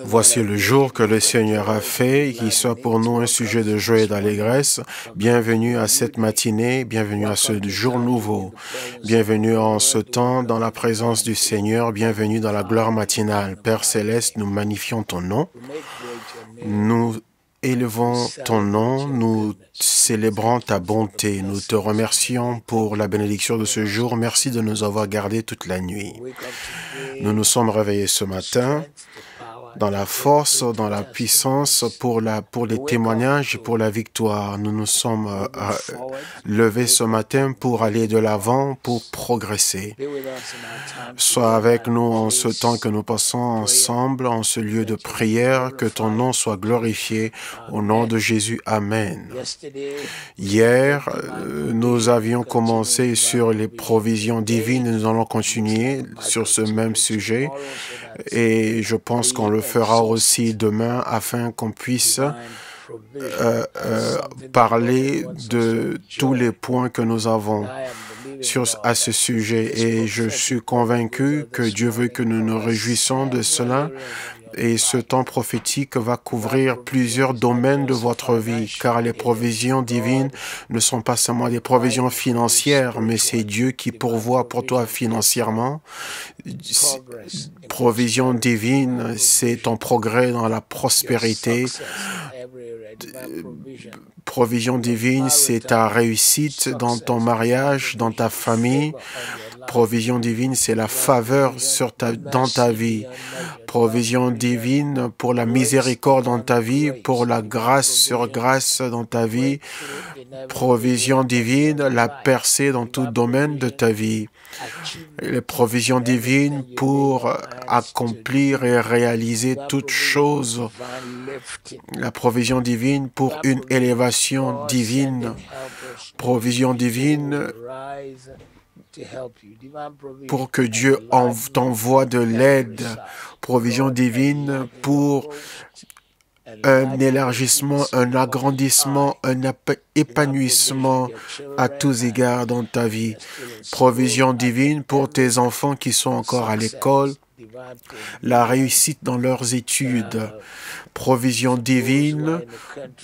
Voici le jour que le Seigneur a fait, qu'il soit pour nous un sujet de joie et d'allégresse. Bienvenue à cette matinée, bienvenue à ce jour nouveau. Bienvenue en ce temps dans la présence du Seigneur, bienvenue dans la gloire matinale. Père Céleste, nous magnifions ton nom. Nous élevons ton nom, nous célébrons ta bonté. Nous te remercions pour la bénédiction de ce jour. Merci de nous avoir gardés toute la nuit. Nous nous sommes réveillés ce matin dans la force, dans la puissance, pour les témoignages et pour la victoire. Nous nous sommes levés ce matin pour aller de l'avant, pour progresser. Sois avec nous en ce temps que nous passons ensemble, en ce lieu de prière, que ton nom soit glorifié. Au nom de Jésus, Amen. Hier, nous avions commencé sur les provisions divines. Nous allons continuer sur ce même sujet. Et je pense qu'on le fera aussi demain afin qu'on puisse parler de tous les points que nous avons à ce sujet. Et je suis convaincu que Dieu veut que nous nous réjouissons de cela. Et ce temps prophétique va couvrir plusieurs domaines de votre vie, car les provisions divines ne sont pas seulement des provisions financières, mais c'est Dieu qui pourvoit pour toi financièrement. Provision divine, c'est ton progrès dans la prospérité. Provision divine, c'est ta réussite dans ton mariage, dans ta famille. Provision divine, c'est la faveur dans ta vie. Provision divine pour la miséricorde dans ta vie, pour la grâce sur grâce dans ta vie. Provision divine, la percée dans tout domaine de ta vie. Les provisions divines pour accomplir et réaliser toutes choses. La provision divine pour une élévation divine. Provision divine pour que Dieu t'envoie de l'aide. Provision divine pour un élargissement, un agrandissement, un épanouissement à tous égards dans ta vie. Provision divine pour tes enfants qui sont encore à l'école, la réussite dans leurs études. Provision divine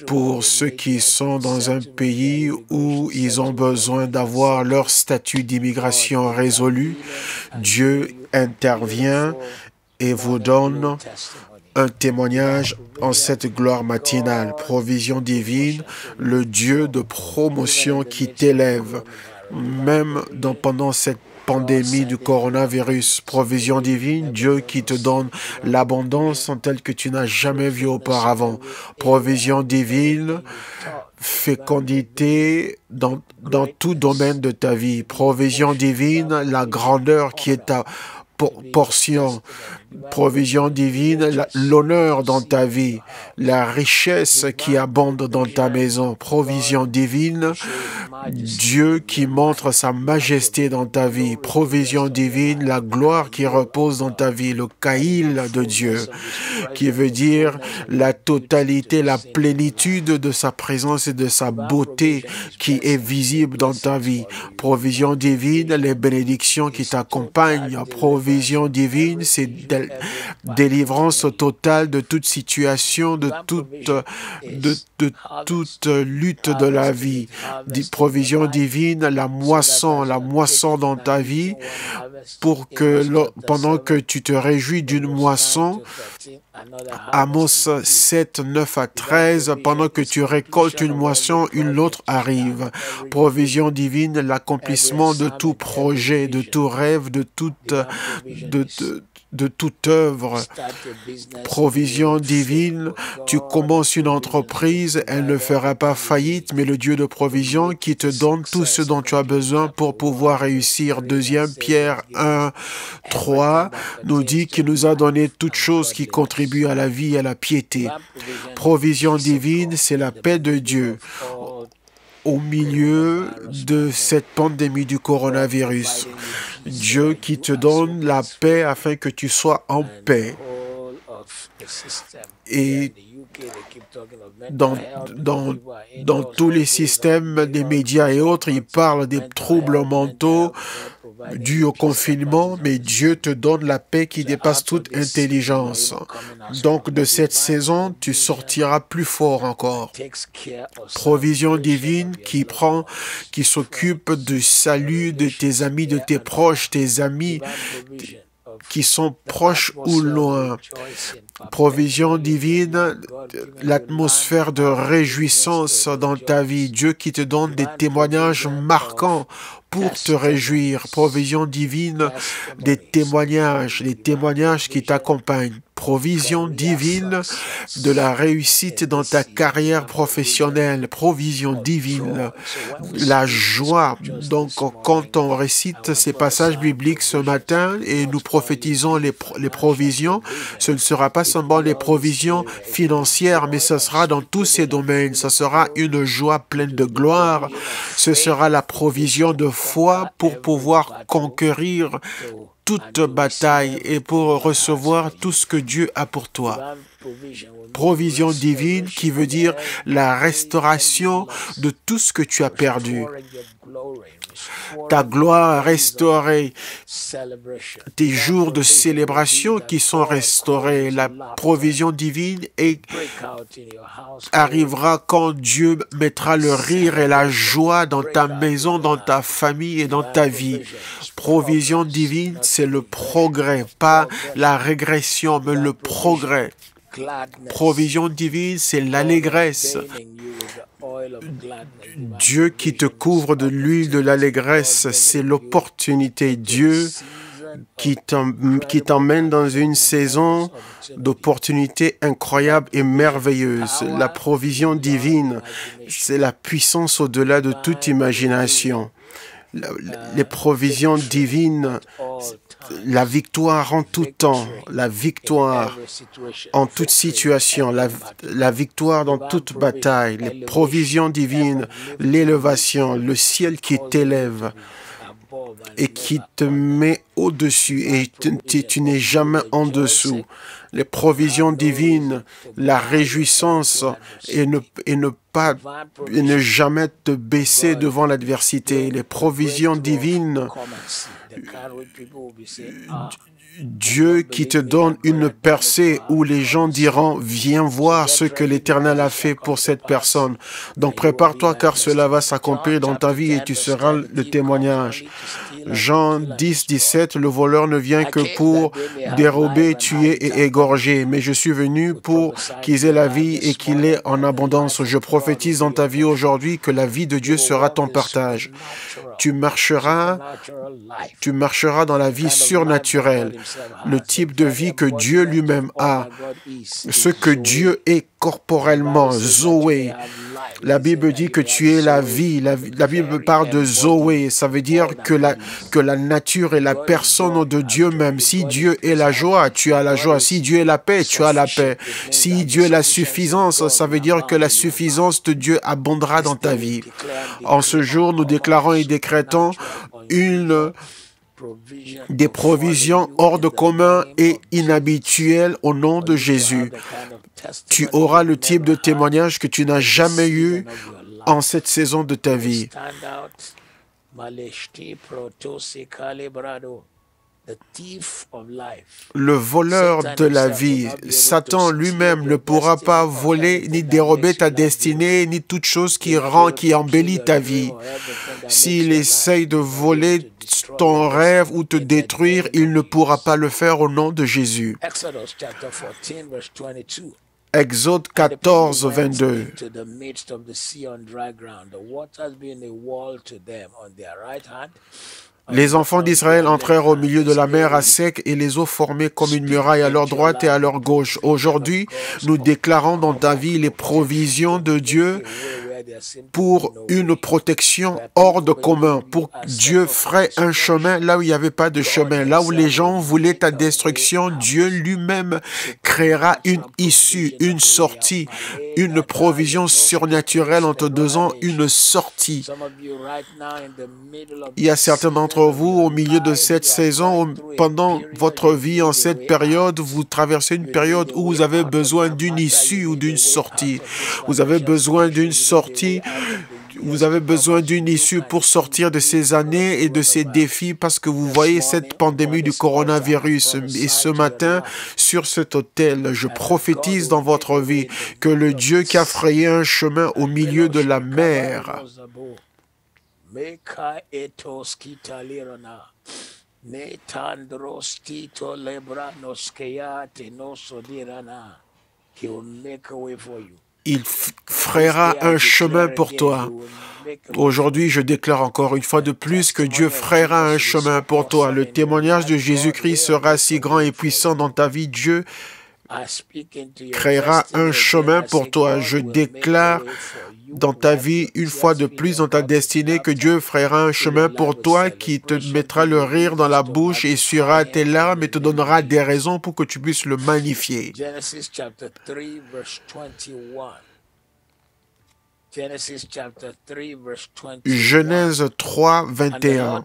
pour ceux qui sont dans un pays où ils ont besoin d'avoir leur statut d'immigration résolu. Dieu intervient et vous donne un témoignage en cette gloire matinale. Provision divine, le Dieu de promotion qui t'élève, même pendant cette pandémie du coronavirus. Provision divine, Dieu qui te donne l'abondance en telle que tu n'as jamais vu auparavant. Provision divine, fécondité dans tout domaine de ta vie. Provision divine, la grandeur qui est ta portion. Provision divine, l'honneur dans ta vie, la richesse qui abonde dans ta maison. Provision divine, Dieu qui montre sa majesté dans ta vie. Provision divine, la gloire qui repose dans ta vie, le Kaïl de Dieu, qui veut dire la totalité, la plénitude de sa présence et de sa beauté qui est visible dans ta vie. Provision divine, les bénédictions qui t'accompagnent. Provision divine, c'est délivrance totale de toute situation, de toute lutte de la vie. Provision divine, la moisson dans ta vie, pour que pendant que tu te réjouis d'une moisson, Amos 7, 9 à 13, pendant que tu récoltes une moisson, une autre arrive. Provision divine, l'accomplissement de tout projet, de tout rêve, de toute œuvre. Provision divine, tu commences une entreprise, elle ne fera pas faillite, mais le Dieu de provision qui te donne tout ce dont tu as besoin pour pouvoir réussir. 2 Pierre 1, 3 nous dit qu'il nous a donné toutes choses qui contribuent à la vie et à la piété. Provision divine, c'est la paix de Dieu au milieu de cette pandémie du coronavirus. Dieu qui te donne la paix afin que tu sois en paix. Et dans tous les systèmes des médias et autres, ils parlent des troubles mentaux dus au confinement, mais Dieu te donne la paix qui dépasse toute intelligence. Donc, de cette saison, tu sortiras plus fort encore. Provision divine qui s'occupe du salut de tes amis, de tes proches, tes amis qui sont proches ou loin. Provision divine, l'atmosphère de réjouissance dans ta vie. Dieu qui te donne des témoignages marquants pour te réjouir. Provision divine, des témoignages qui t'accompagnent. Provision divine de la réussite dans ta carrière professionnelle. Provision divine, la joie. Donc, quand on récite ces passages bibliques ce matin et nous prophétisons les provisions, ce ne sera pas seulement les provisions financières, mais ce sera dans tous ces domaines. Ce sera une joie pleine de gloire. Ce sera la provision de foi pour pouvoir conquérir toute bataille et pour recevoir tout ce que Dieu a pour toi. Provision divine qui veut dire la restauration de tout ce que tu as perdu. Ta gloire restaurée, tes jours de célébration qui sont restaurés. La provision divine arrivera quand Dieu mettra le rire et la joie dans ta maison, dans ta famille et dans ta vie. Provision divine, c'est le progrès, pas la régression, mais le progrès. Provision divine, c'est l'allégresse. Dieu qui te couvre de l'huile de l'allégresse, c'est l'opportunité. Dieu qui t'emmène dans une saison d'opportunités incroyables et merveilleuses. La provision divine, c'est la puissance au-delà de toute imagination. Les provisions divines, la victoire en tout temps, la victoire en toute situation, la victoire dans toute bataille, les provisions divines, l'élévation, le ciel qui t'élève et qui te met au-dessus et tu n'es jamais en dessous. Les provisions divines, la réjouissance et ne jamais te baisser devant l'adversité. Les provisions divines, Dieu qui te donne une percée où les gens diront « Viens voir ce que l'Éternel a fait pour cette personne ». Donc prépare-toi car cela va s'accomplir dans ta vie et tu seras le témoignage. Jean 10, 17, le voleur ne vient que pour dérober, tuer et égorger, mais je suis venu pour qu'ils aient la vie et qu'il ait en abondance. Je prophétise dans ta vie aujourd'hui que la vie de Dieu sera ton partage. Tu marcheras dans la vie surnaturelle, le type de vie que Dieu lui-même a, ce que Dieu est corporellement, Zoé. La Bible dit que tu es la vie. La Bible parle de Zoé. Ça veut dire que la nature est la personne de Dieu même. Si Dieu est la joie, tu as la joie. Si Dieu est la paix, tu as la paix. Si Dieu est la suffisance, ça veut dire que la suffisance de Dieu abondera dans ta vie. En ce jour, nous déclarons et décrétons des provisions hors de commun et inhabituelles au nom de Jésus. Tu auras le type de témoignage que tu n'as jamais eu en cette saison de ta vie. Le voleur de la vie, Satan lui-même ne pourra pas voler ni dérober ta destinée, ni toute chose qui embellit ta vie. S'il essaye de voler ton rêve ou te détruire, il ne pourra pas le faire au nom de Jésus. Exode 14, 22. Les enfants d'Israël entrèrent au milieu de la mer à sec et les eaux formaient comme une muraille à leur droite et à leur gauche. Aujourd'hui, nous déclarons dans ta vie les provisions de Dieu pour une protection hors de commun, pour que Dieu ferait un chemin là où il n'y avait pas de chemin, là où les gens voulaient ta destruction, Dieu lui-même créera une issue, une sortie, une provision surnaturelle en te donnant une sortie. Il y a certains d'entre vous, au milieu de cette saison, pendant votre vie, en cette période, vous traversez une période où vous avez besoin d'une issue ou d'une sortie. Vous avez besoin d'une sortie. Vous avez besoin d'une issue pour sortir de ces années et de ces défis parce que vous voyez cette pandémie du coronavirus. Et ce matin, sur cet autel, je prophétise dans votre vie que le Dieu qui a frayé un chemin au milieu de la mer, il frayera un chemin pour toi. Aujourd'hui, je déclare encore une fois de plus que Dieu frayera un chemin pour toi. Le témoignage de Jésus-Christ sera si grand et puissant dans ta vie. Dieu créera un chemin pour toi. Je déclare dans ta vie, une fois de plus dans ta destinée, que Dieu frayera un chemin pour toi qui te mettra le rire dans la bouche, essuiera tes larmes et te donnera des raisons pour que tu puisses le magnifier. Genèse 3, 21.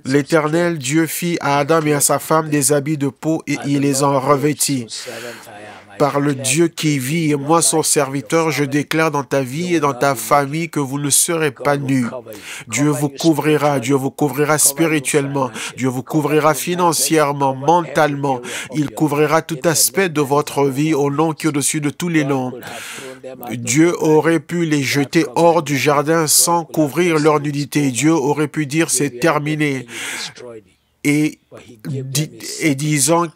L'Éternel Dieu fit à Adam et à sa femme des habits de peau et il les en revêtit. Par le Dieu qui vit et moi son serviteur, je déclare dans ta vie et dans ta famille que vous ne serez pas nus. Dieu vous couvrira spirituellement, Dieu vous couvrira financièrement, mentalement. Il couvrira tout aspect de votre vie au nom qui est au-dessus de tous les noms. Dieu aurait pu les jeter hors du jardin sans couvrir leur nudité. Dieu aurait pu dire c'est terminé et disant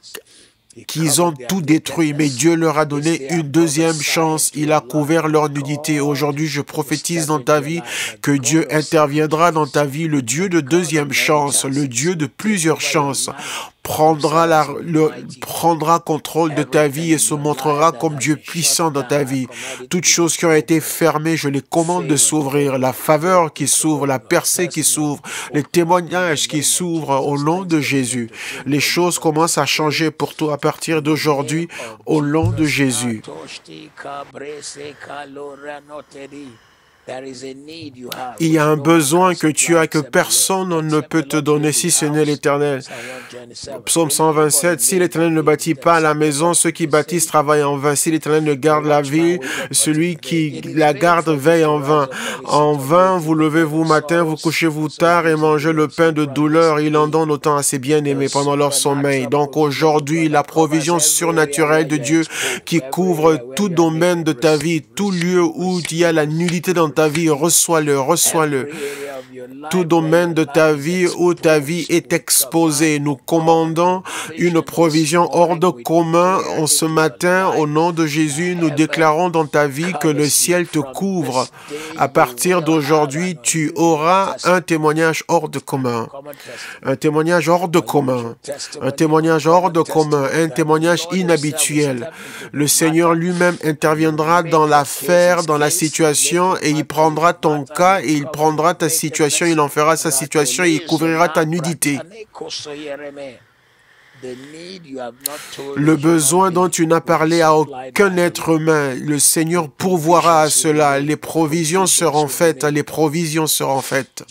qu'ils ont tout détruit, mais Dieu leur a donné une deuxième chance. Il a couvert leur nudité. Aujourd'hui, je prophétise dans ta vie que Dieu interviendra dans ta vie, le Dieu de deuxième chance, le Dieu de plusieurs chances. Prendra contrôle de ta vie et se montrera comme Dieu puissant dans ta vie. Toutes choses qui ont été fermées, je les commande de s'ouvrir. La faveur qui s'ouvre, la percée qui s'ouvre, les témoignages qui s'ouvrent au nom de Jésus. Les choses commencent à changer pour toi à partir d'aujourd'hui au nom de Jésus. Il y a un besoin que tu as que personne ne peut te donner si ce n'est l'Éternel. Psaume 127, si l'Éternel ne bâtit pas la maison, ceux qui bâtissent travaillent en vain. Si l'Éternel ne garde la ville, celui qui la garde veille en vain. En vain, vous levez-vous matin, vous couchez-vous tard et mangez le pain de douleur. Il en donne autant à ses bien-aimés pendant leur sommeil. Donc aujourd'hui, la provision surnaturelle de Dieu qui couvre tout domaine de ta vie, tout lieu où il y a la nullité dans ta vie, reçois-le, reçois-le. Tout domaine de ta vie où ta vie est exposée, nous commandons une provision hors de commun en ce matin. Au nom de Jésus, nous déclarons dans ta vie que le ciel te couvre. À partir d'aujourd'hui, tu auras un témoignage hors de commun. Un témoignage hors de commun. Un témoignage hors de commun. Un témoignage inhabituel. Le Seigneur lui-même interviendra dans l'affaire, dans la situation, et il prendra ton cas et il prendra ta situation, il en fera sa situation et il couvrira ta nudité. Le besoin dont tu n'as parlé à aucun être humain, le Seigneur pourvoira à cela. Les provisions seront faites, les provisions seront faites.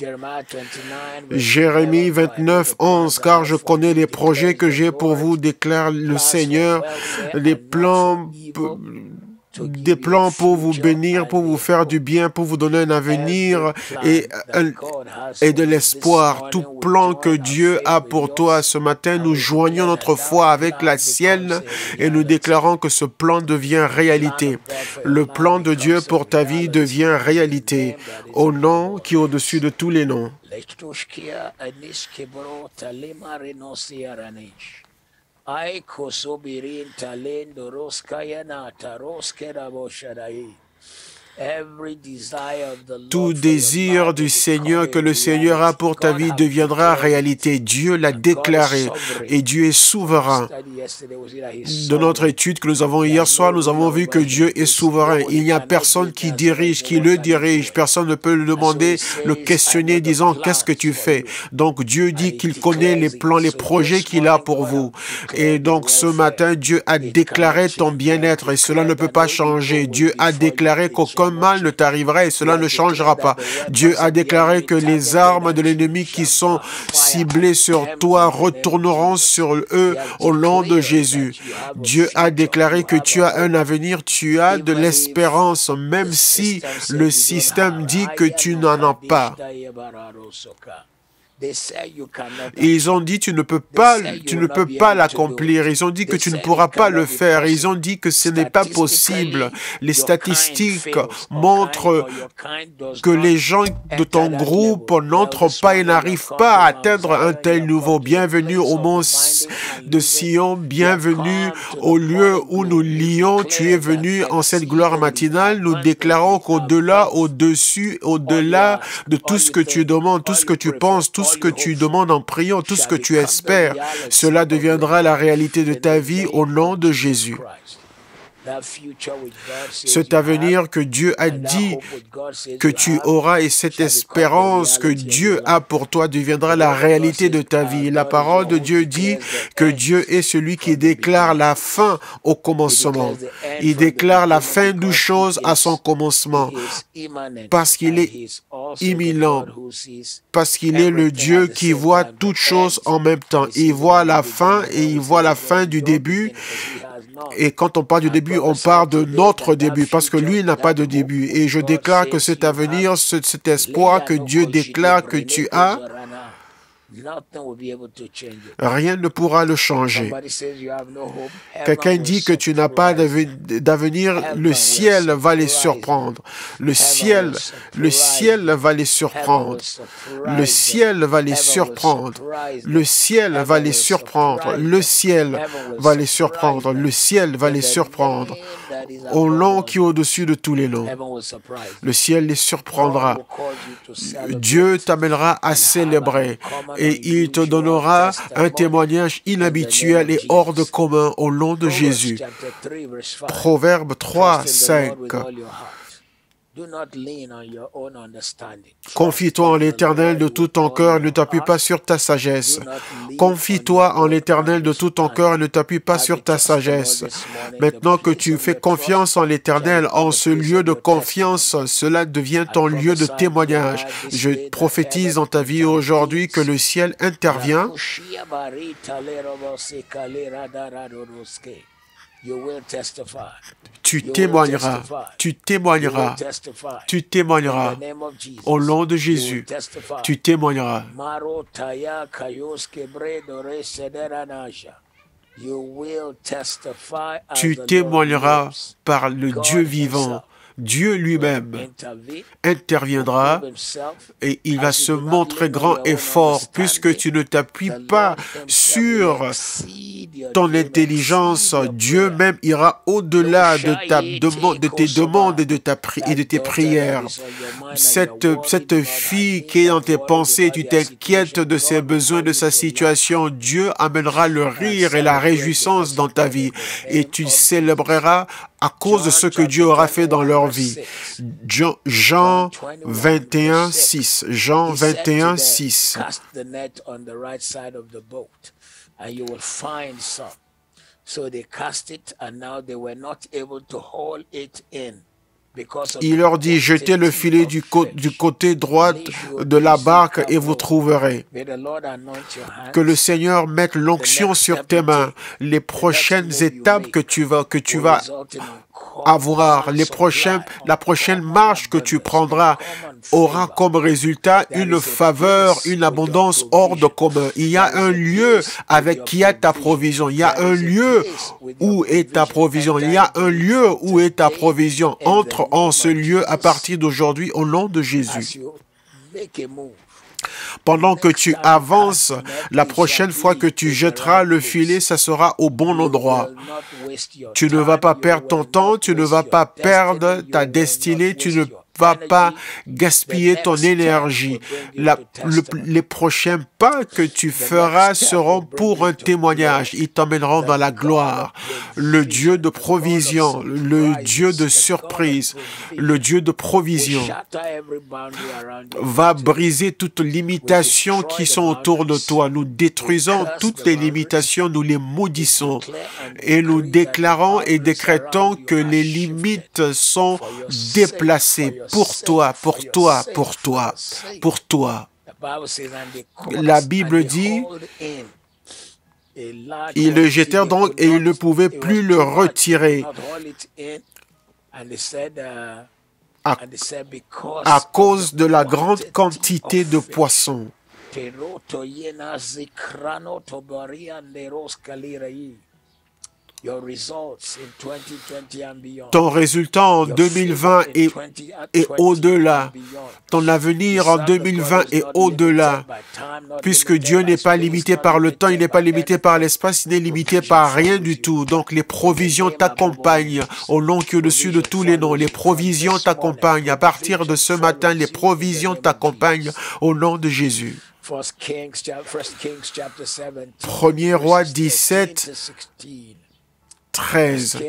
Jérémie 29, 11, car je connais les projets que j'ai pour vous, déclare le Seigneur, des plans pour vous bénir, pour vous faire du bien, pour vous donner un avenir et de l'espoir. Tout plan que Dieu a pour toi ce matin, nous joignons notre foi avec la sienne et nous déclarons que ce plan devient réalité. Le plan de Dieu pour ta vie devient réalité au nom qui est au-dessus de tous les noms. Tout désir du Seigneur que le Seigneur a pour ta vie deviendra réalité. Dieu l'a déclaré et Dieu est souverain. De notre étude que nous avons hier soir, nous avons vu que Dieu est souverain. Il n'y a personne qui dirige, qui le dirige. Personne ne peut le demander, le questionner, disant « Qu'est-ce que tu fais ?» Donc Dieu dit qu'il connaît les plans, les projets qu'il a pour vous. Et donc ce matin, Dieu a déclaré ton bien-être et cela ne peut pas changer. Dieu a déclaré qu'aucun mal ne t'arrivera et cela ne changera pas. Dieu a déclaré que les armes de l'ennemi qui sont ciblées sur toi retourneront sur eux au nom de Jésus. Dieu a déclaré que tu as un avenir, tu as de l'espérance, même si le système dit que tu n'en as pas. Ils ont dit tu ne peux pas l'accomplir. Ils ont dit que tu ne pourras pas le faire. Ils ont dit que ce n'est pas possible. Les statistiques montrent que les gens de ton groupe n'entrent pas et n'arrivent pas à atteindre un tel niveau. Bienvenue au mont de Sion, bienvenue au lieu où nous lions. Tu es venu en cette gloire matinale. Nous déclarons qu'au-delà, au-dessus, au-delà de tout ce que tu demandes, tout ce que tu penses, tout ce que tu demandes en priant, tout ce que tu espères, cela deviendra la réalité de ta vie au nom de Jésus. Cet avenir que Dieu a dit que tu auras et cette espérance que Dieu a pour toi deviendra la réalité de ta vie. La parole de Dieu dit que Dieu est celui qui déclare la fin au commencement. Il déclare la fin d'une chose à son commencement parce qu'il est imminent, parce qu'il est le Dieu qui voit toutes choses en même temps. Il voit la fin et il voit la fin du début. Et quand on parle du début, on parle de notre début, parce que lui n'a pas de début. Et je déclare que cet avenir, cet espoir que Dieu déclare que tu as, rien ne pourra le changer. Quelqu'un dit que tu n'as pas d'avenir, le ciel va les surprendre. Le ciel va les surprendre. Le ciel va les surprendre. Le ciel va les surprendre. Le ciel va les surprendre. Le ciel va les surprendre. Au nom qui est au-dessus de tous les noms. Le ciel les surprendra. Dieu t'amènera à célébrer. Et il te donnera un témoignage inhabituel et hors de commun au nom de Jésus. Proverbe 3, 5. Confie-toi en l'Éternel de tout ton cœur et ne t'appuie pas sur ta sagesse. Confie-toi en l'Éternel de tout ton cœur et ne t'appuie pas sur ta sagesse. Maintenant que tu fais confiance en l'Éternel, en ce lieu de confiance, cela devient ton lieu de témoignage. Je prophétise dans ta vie aujourd'hui que le ciel intervient. Tu témoigneras, tu témoigneras, tu témoigneras. Au nom de Jésus, tu témoigneras. Tu témoigneras par le Dieu vivant. Dieu lui-même interviendra et il va se montrer grand et fort puisque tu ne t'appuies pas sur ton intelligence. Dieu même ira au-delà de tes demandes et de tes prières. Cette fille qui est dans tes pensées, tu t'inquiètes de ses besoins, de sa situation. Dieu amènera le rire et la réjouissance dans ta vie et tu célébreras à cause de ce que Dieu aura fait dans leur vie. Jean 21, 6. Jean 21, 6. Il leur dit, jetez le filet du côté droit de la barque et vous trouverez. Que le Seigneur mette l'onction sur tes mains. Les prochaines étapes que tu vas avoir, la prochaine marche que tu prendras aura comme résultat une faveur, une abondance hors de commun. Il y a un lieu avec qui a ta provision. Il y a un lieu où est ta provision. Il y a un lieu où est ta provision. Entre en ce lieu à partir d'aujourd'hui au nom de Jésus. Pendant que tu avances, la prochaine fois que tu jetteras le filet, ça sera au bon endroit. Tu ne vas pas perdre ton temps, tu ne vas pas perdre ta destinée, tu ne vas pas gaspiller ton énergie. Les prochains pas que tu feras seront pour un témoignage. Ils t'emmèneront dans la gloire. Le Dieu de provision, le Dieu de surprise, le Dieu de provision va briser toutes les limitations qui sont autour de toi. Nous détruisons toutes les limitations, nous les maudissons et nous déclarons et décrétons que les limites sont déplacées pour toi, pour toi, pour toi, pour toi. La Bible dit, ils le jetèrent donc et ils ne pouvaient plus le retirer à cause de la grande quantité de poissons. Ton résultat en 2020 et au-delà, ton avenir en 2020 et au-delà, puisque Dieu n'est pas limité par le temps, il n'est pas limité par l'espace, il n'est limité par rien du tout. Donc les provisions t'accompagnent au nom qui est au-dessus de tous les noms. Les provisions t'accompagnent. À partir de ce matin, les provisions t'accompagnent au nom de Jésus. 1er Roi 17, 13.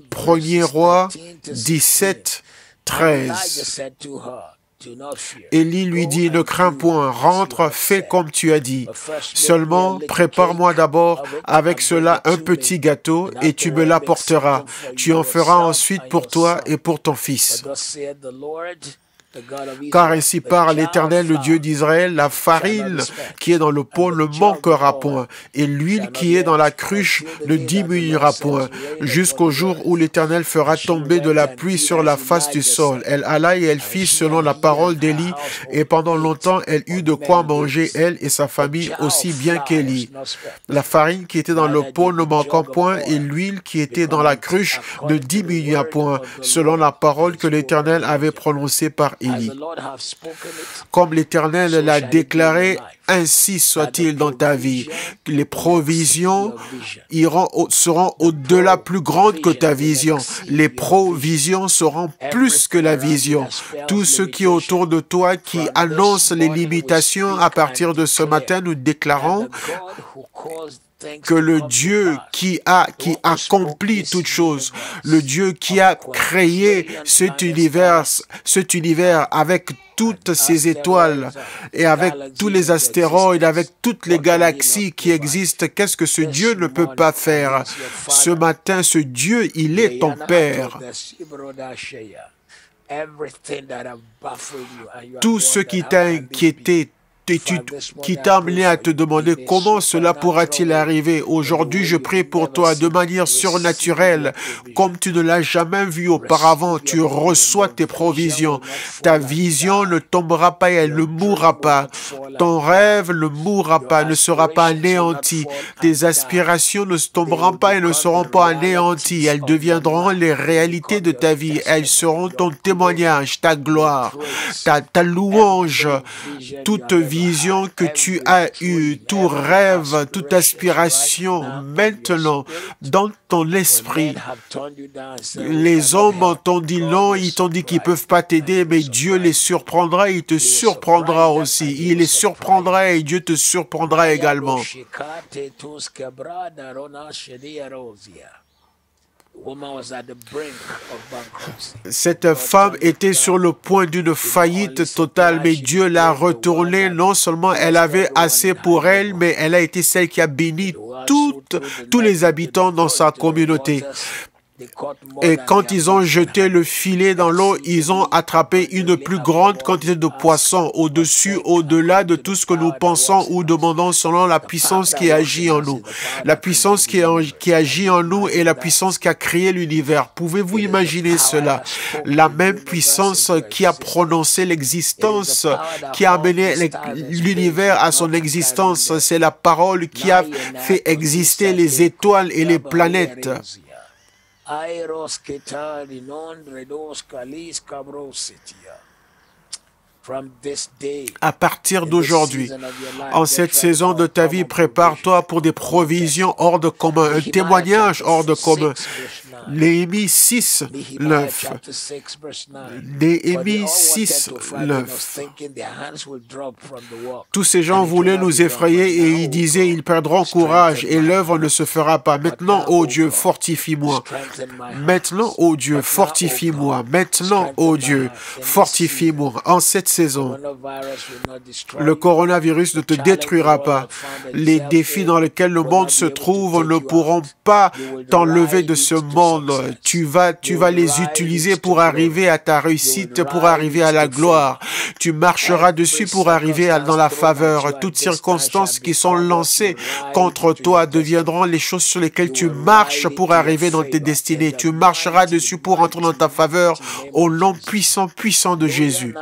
1er Roi 17, 13. Élie lui dit, ne crains point, rentre, fais comme tu as dit. Seulement, prépare-moi d'abord avec cela un petit gâteau et tu me l'apporteras. Tu en feras ensuite pour toi et pour ton fils. Car ainsi parle l'Éternel, le Dieu d'Israël, la farine qui est dans le pot ne manquera point, et l'huile qui est dans la cruche ne diminuera point, jusqu'au jour où l'Éternel fera tomber de la pluie sur la face du sol. Elle alla et elle fit selon la parole d'Élie, et pendant longtemps elle eut de quoi manger, elle et sa famille, aussi bien qu'Élie. La farine qui était dans le pot ne manqua point, et l'huile qui était dans la cruche ne diminua point, selon la parole que l'Éternel avait prononcée par Élie. Comme l'Éternel l'a déclaré, ainsi soit-il dans ta vie. Les provisions seront au-delà plus grandes que ta vision. Les provisions seront plus que la vision. Tous ceux qui sont autour de toi qui annoncent les limitations, à partir de ce matin, nous déclarons que le Dieu qui accomplit toutes choses, le Dieu qui a créé cet univers avec toutes ces étoiles et avec tous les astéroïdes, avec toutes les galaxies qui existent, qu'est-ce que ce Dieu ne peut pas faire? Ce matin, ce Dieu, il est ton Père. Tout ce qui t'a inquiété, qui t'a amené à te demander comment cela pourra-t-il arriver. Aujourd'hui, je prie pour toi de manière surnaturelle, comme tu ne l'as jamais vu auparavant. Tu reçois tes provisions. Ta vision ne tombera pas et elle ne mourra pas. Ton rêve ne mourra pas, ne sera pas anéanti. Tes aspirations ne tomberont pas et ne seront pas anéanties. Elles deviendront les réalités de ta vie. Elles seront ton témoignage, ta gloire, ta louange, toute vision que tu as eue, tout rêve, toute aspiration, maintenant, dans ton esprit. Les hommes t'ont dit non, ils t'ont dit qu'ils ne peuvent pas t'aider, mais Dieu les surprendra, il te surprendra aussi. Il les surprendra et Dieu te surprendra également. Cette femme était sur le point d'une faillite totale, mais Dieu l'a retournée. Non seulement elle avait assez pour elle, mais elle a été celle qui a béni tous les habitants dans sa communauté. Et quand ils ont jeté le filet dans l'eau, ils ont attrapé une plus grande quantité de poissons, au-dessus, au-delà de tout ce que nous pensons ou demandons selon la puissance qui agit en nous. La puissance qui agit en nous est la puissance qui a créé l'univers. Pouvez-vous imaginer cela? La même puissance qui a prononcé l'existence, qui a amené l'univers à son existence, c'est la parole qui a fait exister les étoiles et les planètes. À partir d'aujourd'hui, en cette saison de ta vie, prépare-toi pour des provisions hors de commun, un témoignage hors de commun. Néhémie 6, 9. Néhémie 6, 9. Tous ces gens voulaient nous effrayer et ils disaient, ils perdront courage et l'œuvre ne se fera pas. Maintenant, ô Dieu, fortifie-moi. Maintenant, ô Dieu, fortifie-moi. Maintenant, ô Dieu, fortifie-moi. En cette saison, le coronavirus ne te détruira pas. Les défis dans lesquels le monde se trouve ne pourront pas t'enlever de ce monde. Tu vas les utiliser pour arriver à ta réussite, pour arriver à la gloire. Tu marcheras dessus pour arriver dans la faveur. Toutes circonstances qui sont lancées contre toi deviendront les choses sur lesquelles tu marches pour arriver dans tes destinées. Tu marcheras dessus pour entrer dans ta faveur au nom puissant, puissant de Jésus.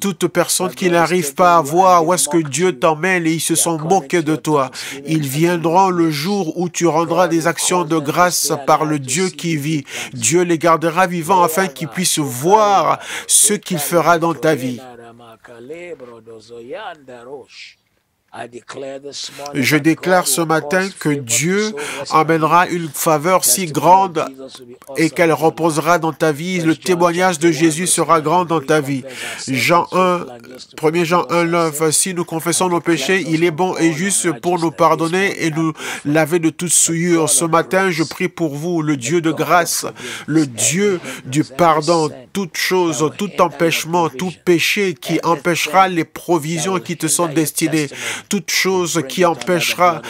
Toute personne qui n'arrive pas à voir où est-ce que Dieu t'emmène et ils se sont moqués de toi, ils viendront le jour où tu rendras des actions de grâce par le Dieu qui vit. Dieu les gardera vivants afin qu'ils puissent voir ce qu'il fera dans ta vie. Je déclare ce matin que Dieu emmènera une faveur si grande et qu'elle reposera dans ta vie. Le témoignage de Jésus sera grand dans ta vie. 1 Jean 1, 9. Si nous confessons nos péchés, il est bon et juste pour nous pardonner et nous laver de toute souillure. Ce matin, je prie pour vous, le Dieu de grâce, le Dieu du pardon, toute chose, tout empêchement, tout péché qui empêchera les provisions qui te sont destinées. Toute chose qui empêchera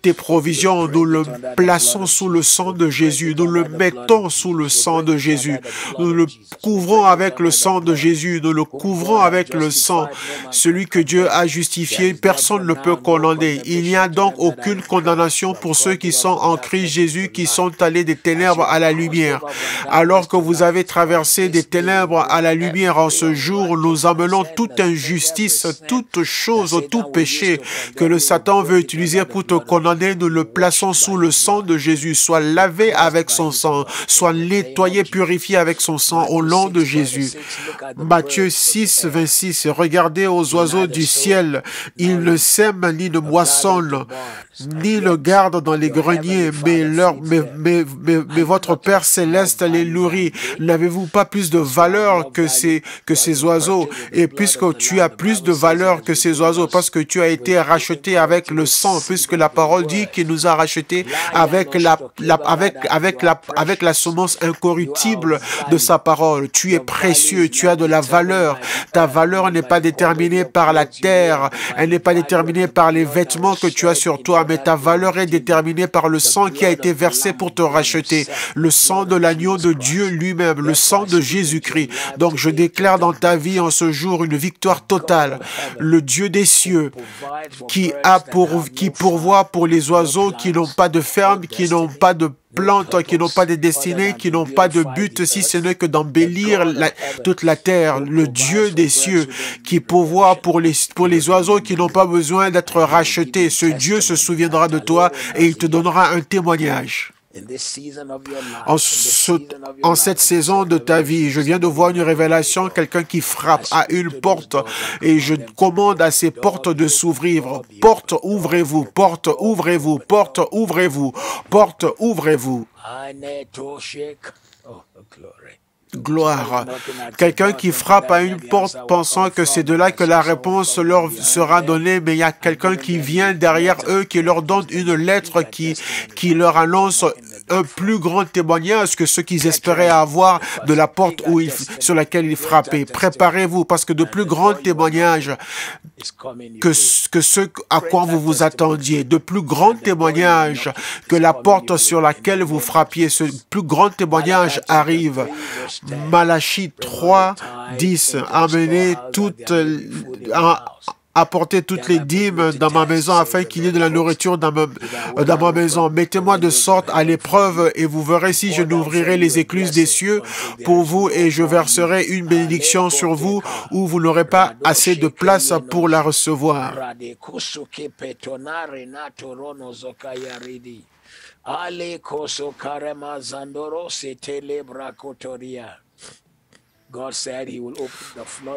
tes provisions, nous le plaçons sous le sang de Jésus, nous le mettons sous le sang de Jésus, nous le couvrons avec le sang de Jésus, nous le couvrons avec le sang. Celui que Dieu a justifié, personne ne peut condamner. Il n'y a donc aucune condamnation pour ceux qui sont en Christ Jésus, qui sont allés des ténèbres à la lumière. Alors que vous avez traversé des ténèbres à la lumière en ce jour, nous amenons toute injustice, toute chose, tout péché que le Satan veut utiliser pour te condamner. Nous le plaçons sous le sang de Jésus. Sois lavé avec son sang. Sois nettoyé, purifié avec son sang au nom de Jésus. Matthieu 6, 26. Regardez aux oiseaux du ciel. Ils ne sèment ni ne moissonnent, ni ne gardent dans les greniers, mais votre Père céleste les nourrit. N'avez-vous pas plus de valeur que ces oiseaux? Et puisque tu as plus de valeur que ces oiseaux, parce que tu as été racheté avec le sang, puisque la parole dit qu'il nous a rachetés avec la semence incorruptible de sa parole. Tu es précieux, tu as de la valeur. Ta valeur n'est pas déterminée par la terre, elle n'est pas déterminée par les vêtements que tu as sur toi, mais ta valeur est déterminée par le sang qui a été versé pour te racheter, le sang de l'agneau de Dieu lui-même, le sang de Jésus-Christ. Donc je déclare dans ta vie en ce jour une victoire totale. Le Dieu des cieux qui pourvoit pour les oiseaux qui n'ont pas de ferme, qui n'ont pas de plantes, qui n'ont pas de destinée, qui n'ont pas de but, si ce n'est que d'embellir toute la terre. Le Dieu des cieux qui pourvoit pour les oiseaux qui n'ont pas besoin d'être rachetés. Ce Dieu se souviendra de toi et il te donnera un témoignage. En cette saison de ta vie, je viens de voir une révélation, quelqu'un qui frappe à une porte et je commande à ces portes de s'ouvrir. Porte, ouvrez-vous, porte, ouvrez-vous, porte, ouvrez-vous, porte, ouvrez-vous. Gloire. Quelqu'un qui frappe à une porte pensant que c'est de là que la réponse leur sera donnée, mais il y a quelqu'un qui vient derrière eux, qui leur donne une lettre qui leur annonce un plus grand témoignage que ce qu'ils espéraient avoir de la porte sur laquelle ils frappaient. Préparez-vous, parce que de plus grands témoignages que ceux à quoi vous vous attendiez, de plus grands témoignages que la porte sur laquelle vous frappiez, ce plus grand témoignage arrive. Malachie 3, 10. Apportez toutes les dîmes dans ma maison afin qu'il y ait de la nourriture dans ma maison. Mettez-moi de sorte à l'épreuve et vous verrez si je n'ouvrirai les écluses des cieux pour vous et je verserai une bénédiction sur vous où vous n'aurez pas assez de place pour la recevoir.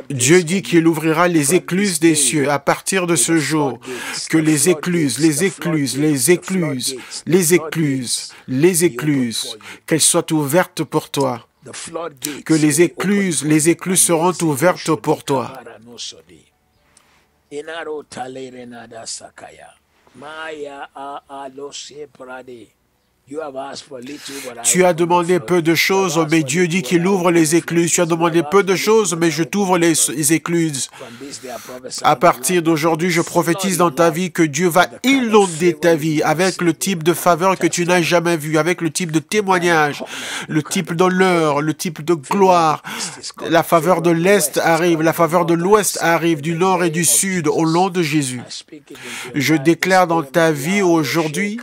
Dieu dit qu'il ouvrira les écluses des cieux à partir de ce jour, que les écluses, qu'elles soient ouvertes pour toi, que les écluses seront ouvertes pour toi. Tu as demandé peu de choses, mais Dieu dit qu'il ouvre les écluses. Tu as demandé peu de choses, mais je t'ouvre les écluses. À partir d'aujourd'hui, je prophétise dans ta vie que Dieu va inonder ta vie avec le type de faveur que tu n'as jamais vu, avec le type de témoignage, le type d'honneur, le type de gloire. La faveur de l'Est arrive, la faveur de l'Ouest arrive, du Nord et du Sud, au nom de Jésus. Je déclare dans ta vie aujourd'hui,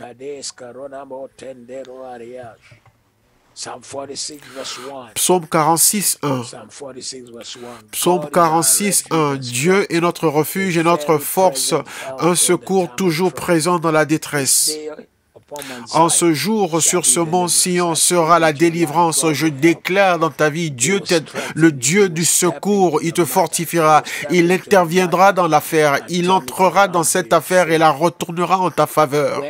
Psaume 46, 1. Psaume 46, 1. Dieu est notre refuge et notre force, un secours toujours présent dans la détresse. En ce jour, sur ce mont Sion sera la délivrance. Je déclare dans ta vie, Dieu t'aide, le Dieu du secours, il te fortifiera. Il interviendra dans l'affaire. Il entrera dans cette affaire et la retournera en ta faveur.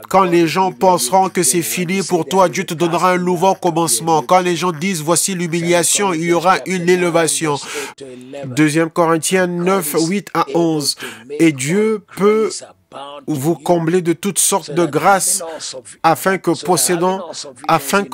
Quand les gens penseront que c'est fini pour toi, Dieu te donnera un nouveau commencement. Quand les gens disent, voici l'humiliation, il y aura une élévation. 2 Corinthiens 9, 8 à 11. Et Dieu peut vous combler de toutes sortes de grâces afin que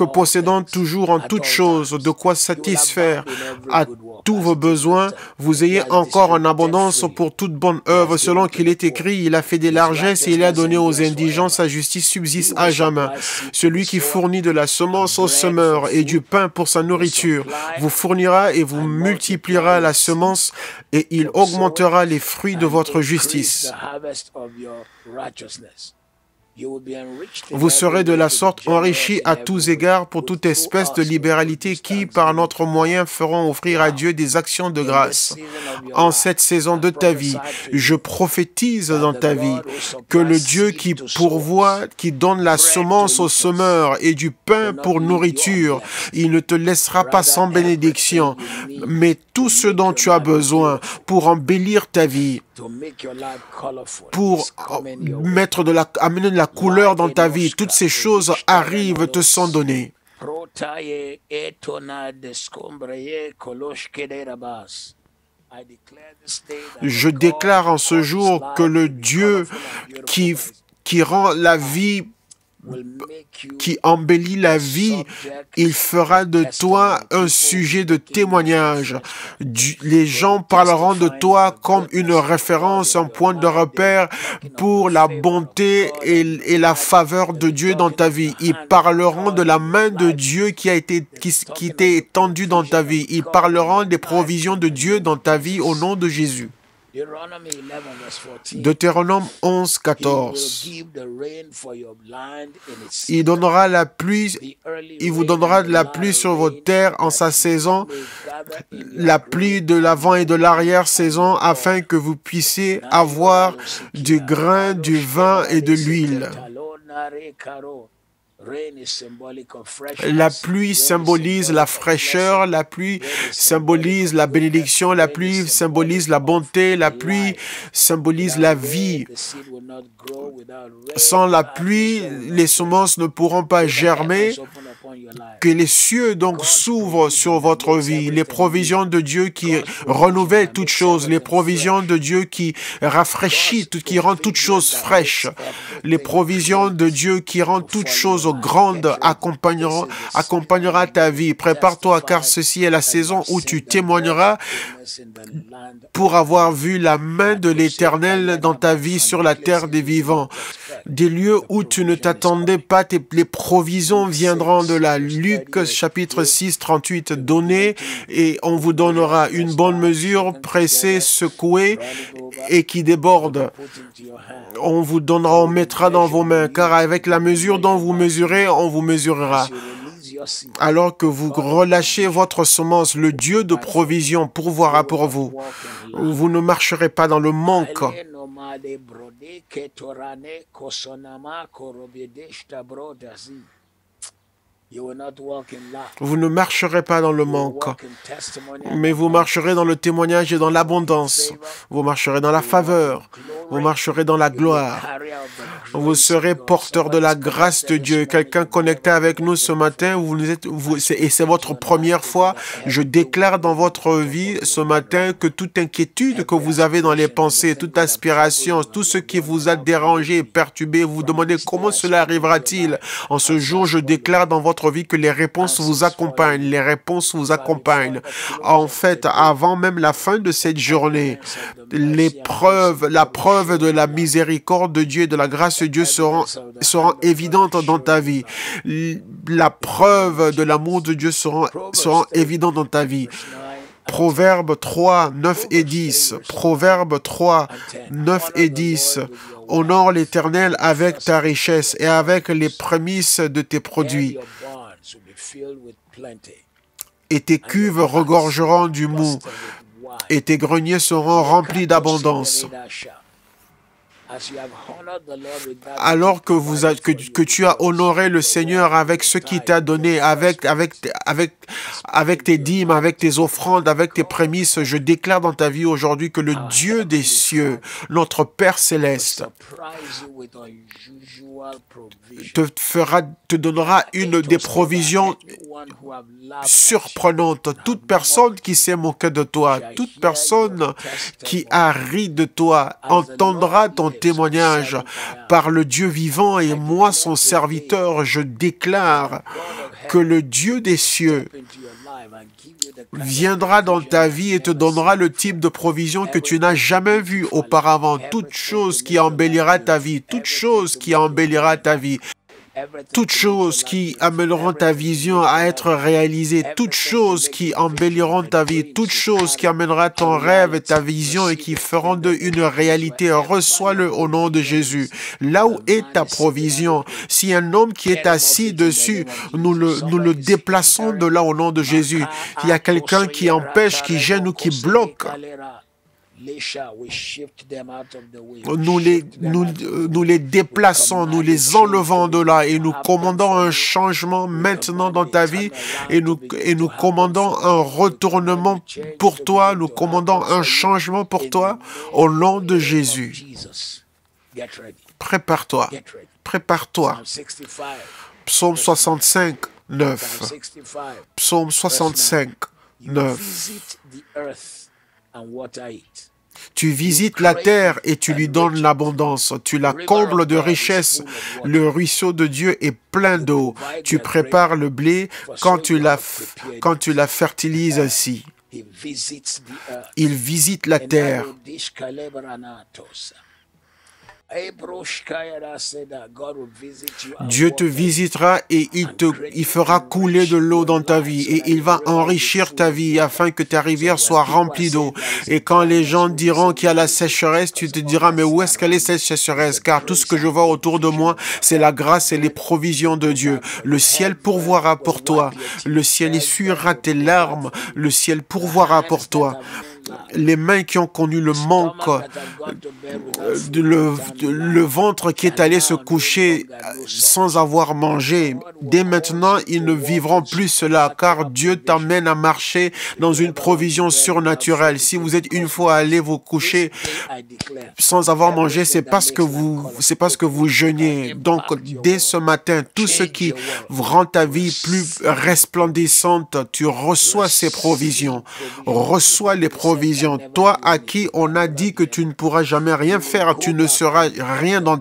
possédant toujours en toutes choses de quoi satisfaire à tous vos besoins, vous ayez encore en abondance pour toute bonne œuvre, selon qu'il est écrit, il a fait des largesses et il a donné aux indigents, sa justice subsiste à jamais. Celui qui fournit de la semence au semeur et du pain pour sa nourriture, vous fournira et vous multipliera la semence et il augmentera les fruits de votre justice. Vous serez de la sorte enrichis à tous égards pour toute espèce de libéralité qui, par notre moyen, feront offrir à Dieu des actions de grâce. En cette saison de ta vie, je prophétise dans ta vie que le Dieu qui pourvoit, qui donne la semence au semeur et du pain pour nourriture, il ne te laissera pas sans bénédiction, mais tout ce dont tu as besoin pour embellir ta vie, pour amener de la couleur dans ta vie, toutes ces choses arrivent, te sont données. Je déclare en ce jour que le Dieu qui rend la vie, qui embellit la vie, il fera de toi un sujet de témoignage. Les gens parleront de toi comme une référence, un point de repère pour la bonté et la faveur de Dieu dans ta vie. Ils parleront de la main de Dieu qui t'est étendue dans ta vie. Ils parleront des provisions de Dieu dans ta vie au nom de Jésus. Deutéronome 11, 14. Il donnera la pluie, il vous donnera de la pluie sur vos terres en sa saison, la pluie de l'avant et de l'arrière-saison, afin que vous puissiez avoir du grain, du vin et de l'huile. La pluie symbolise la fraîcheur, la pluie symbolise la bénédiction, la pluie symbolise la bonté, la pluie symbolise la vie. Sans la pluie, les semences ne pourront pas germer. Que les cieux donc s'ouvrent sur votre vie, les provisions de Dieu qui renouvellent toutes choses, les provisions de Dieu qui rafraîchit, qui rend toutes choses fraîches, les provisions de Dieu qui rend toutes choses grandes accompagnera ta vie. Prépare-toi car ceci est la saison où tu témoigneras pour avoir vu la main de l'Éternel dans ta vie sur la terre des vivants. Des lieux où tu ne t'attendais pas, les provisions viendront de là. Luc chapitre 6, 38, donnez et on vous donnera une bonne mesure, pressée, secouée et qui déborde. On vous donnera, on mettra dans vos mains, car avec la mesure dont vous mesurez, on vous mesurera. Alors que vous relâchez votre semence, le Dieu de provision pourvoira pour vous. Vous ne marcherez pas dans le manque. Vous ne marcherez pas dans le manque, mais vous marcherez dans le témoignage et dans l'abondance. Vous marcherez dans la faveur. Vous marcherez dans la gloire. Vous serez porteur de la grâce de Dieu. Quelqu'un connecté avec nous ce matin, et c'est votre première fois, je déclare dans votre vie ce matin que toute inquiétude que vous avez dans les pensées, toute aspiration, tout ce qui vous a dérangé et perturbé, vous vous demandez comment cela arrivera-t-il. En ce jour, je déclare dans votre vie que les réponses vous accompagnent. Les réponses vous accompagnent. En fait, avant même la fin de cette journée, la preuve de la miséricorde de Dieu et de la grâce de Dieu seront évidentes dans ta vie. La preuve de l'amour de Dieu seront évidentes dans ta vie. Proverbes 3, 9 et 10. Proverbes 3, 9 et 10. Honore l'Éternel avec ta richesse et avec les prémices de tes produits. Et tes cuves regorgeront du mou, et tes greniers seront remplis d'abondance. Alors que tu as honoré le Seigneur avec ce qu'il t'a donné, avec tes dîmes, avec tes offrandes, avec tes prémices, je déclare dans ta vie aujourd'hui que le Dieu des cieux, notre Père céleste, te donnera des provisions surprenantes. Toute personne qui s'est moquée de toi, toute personne qui a ri de toi, entendra ton témoignage par le Dieu vivant et moi, son serviteur. Je déclare que le Dieu des cieux viendra dans ta vie et te donnera le type de provision que tu n'as jamais vu auparavant. Toute chose qui embellira ta vie, toute chose qui embellira ta vie, toutes choses qui amèneront ta vision à être réalisée, toutes choses qui embelliront ta vie, toutes choses qui amèneront ton rêve et ta vision et qui feront d'eux une réalité. Reçois-le au nom de Jésus. Là où est ta provision, si un homme qui est assis dessus, nous le déplaçons de là au nom de Jésus. Il y a quelqu'un qui empêche, qui gêne ou qui bloque. Nous les déplaçons, nous les enlevons de là et nous commandons un changement maintenant dans ta vie et nous commandons un retournement pour toi, nous commandons un changement pour toi au nom de Jésus. Prépare-toi, prépare-toi. Psaume 65, 9. Psaume 65, 9. Tu visites la terre et tu lui donnes l'abondance. Tu la combles de richesses. Le ruisseau de Dieu est plein d'eau. Tu prépares le blé quand tu la fertilises ainsi. Il visite la terre. Dieu te visitera et il fera couler de l'eau dans ta vie et il va enrichir ta vie afin que ta rivière soit remplie d'eau. Et quand les gens diront qu'il y a la sécheresse, tu te diras, mais où est-ce qu'elle est cette sécheresse? Car tout ce que je vois autour de moi, c'est la grâce et les provisions de Dieu. Le ciel pourvoira pour toi. Le ciel essuiera tes larmes. Le ciel pourvoira pour toi. Les mains qui ont connu le manque, le ventre qui est allé se coucher sans avoir mangé, dès maintenant, ils ne vivront plus cela, car Dieu t'amène à marcher dans une provision surnaturelle. Si vous êtes une fois allé vous coucher sans avoir mangé, c'est parce que vous jeûnez. Donc, dès ce matin, tout ce qui rend ta vie plus resplendissante, tu reçois ces provisions. Reçois les provisions. Toi à qui on a dit que tu ne pourras jamais rien faire, tu ne seras rien dans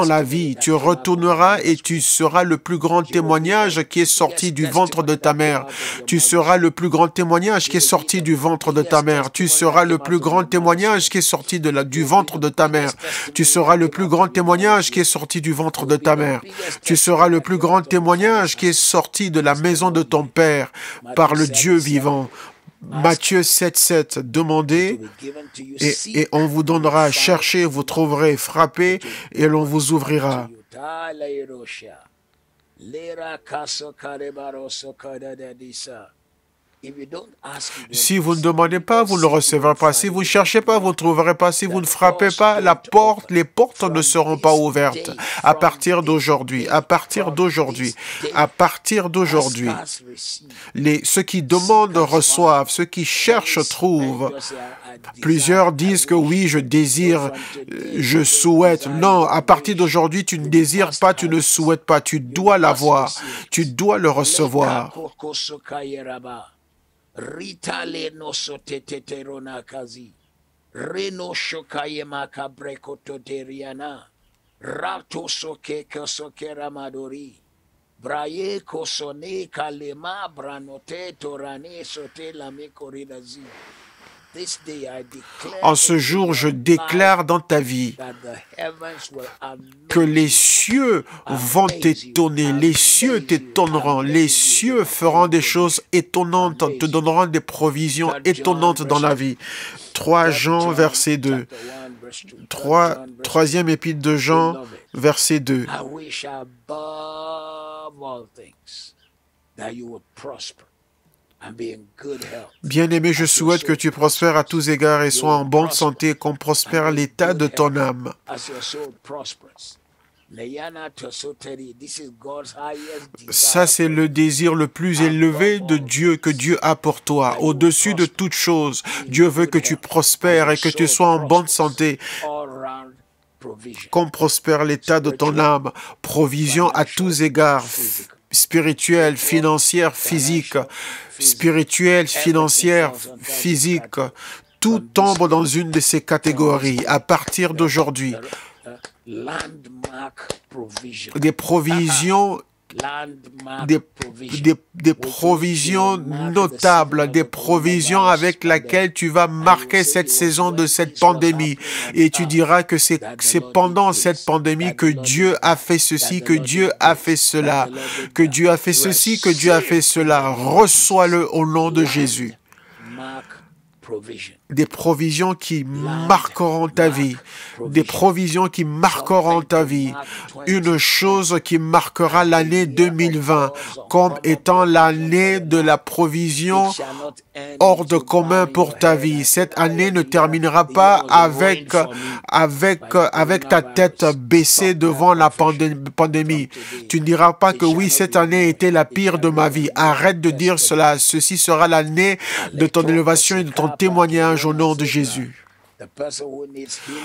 la vie. Tu retourneras et tu seras le plus grand témoignage qui est sorti du ventre de ta mère. Tu seras le plus grand témoignage qui est sorti du ventre de ta mère. Tu seras le plus grand témoignage qui est sorti du ventre de ta mère. Tu seras le plus grand témoignage qui est sorti du ventre de ta mère. Tu seras le plus grand témoignage qui est sorti de la maison de ton Père par le Dieu vivant. Matthieu 7, 7, demandez et on vous donnera, cherchez, vous trouverez, frappez et l'on vous ouvrira. Si vous ne demandez pas, vous ne le recevrez pas. Si vous ne cherchez pas, vous ne trouverez pas. Si vous ne frappez pas, les portes ne seront pas ouvertes. À partir d'aujourd'hui, à partir d'aujourd'hui, à partir d'aujourd'hui, ceux qui demandent reçoivent, ceux qui cherchent trouvent. Plusieurs disent que oui, je désire, je souhaite. Non, à partir d'aujourd'hui, tu ne désires pas, tu ne souhaites pas. Tu dois l'avoir. Tu dois le recevoir. Ritale no soteteterona kazi. Reno shokaye makabrekoto teriana. Rato soke kosokera madori. Braye kosone kalema branote torane sote lame koridazi. En ce jour, je déclare dans ta vie que les cieux vont t'étonner, les cieux t'étonneront, les cieux feront des choses étonnantes, te donneront des provisions étonnantes dans la vie. 3 Jean, verset 2. Troisième épître de Jean, verset 2. Bien-aimé, je souhaite que tu prospères à tous égards et sois en bonne santé, qu'on prospère l'état de ton âme. Ça, c'est le désir le plus élevé de Dieu que Dieu a pour toi. Au-dessus de toute chose, Dieu veut que tu prospères et que tu sois en bonne santé. Qu'on prospère l'état de ton âme. Provision à tous égards. Spirituelle, financière, physique. Spirituelle, financière, physique. Tout tombe dans une de ces catégories. À partir d'aujourd'hui, des provisions, des provisions notables, des provisions avec lesquelles tu vas marquer cette saison de cette pandémie. Et tu diras que c'est pendant cette pandémie que Dieu a fait ceci, que Dieu a fait cela, que Dieu a fait ceci, que Dieu a fait cela. Reçois-le au nom de Jésus. Des provisions qui marqueront ta vie. Des provisions qui marqueront ta vie. Une chose qui marquera l'année 2020 comme étant l'année de la provision hors de commun pour ta vie. Cette année ne terminera pas avec ta tête baissée devant la pandémie. Tu ne diras pas que oui, cette année était la pire de ma vie. Arrête de dire cela. Ceci sera l'année de ton élévation et de ton témoignage au nom de Jésus.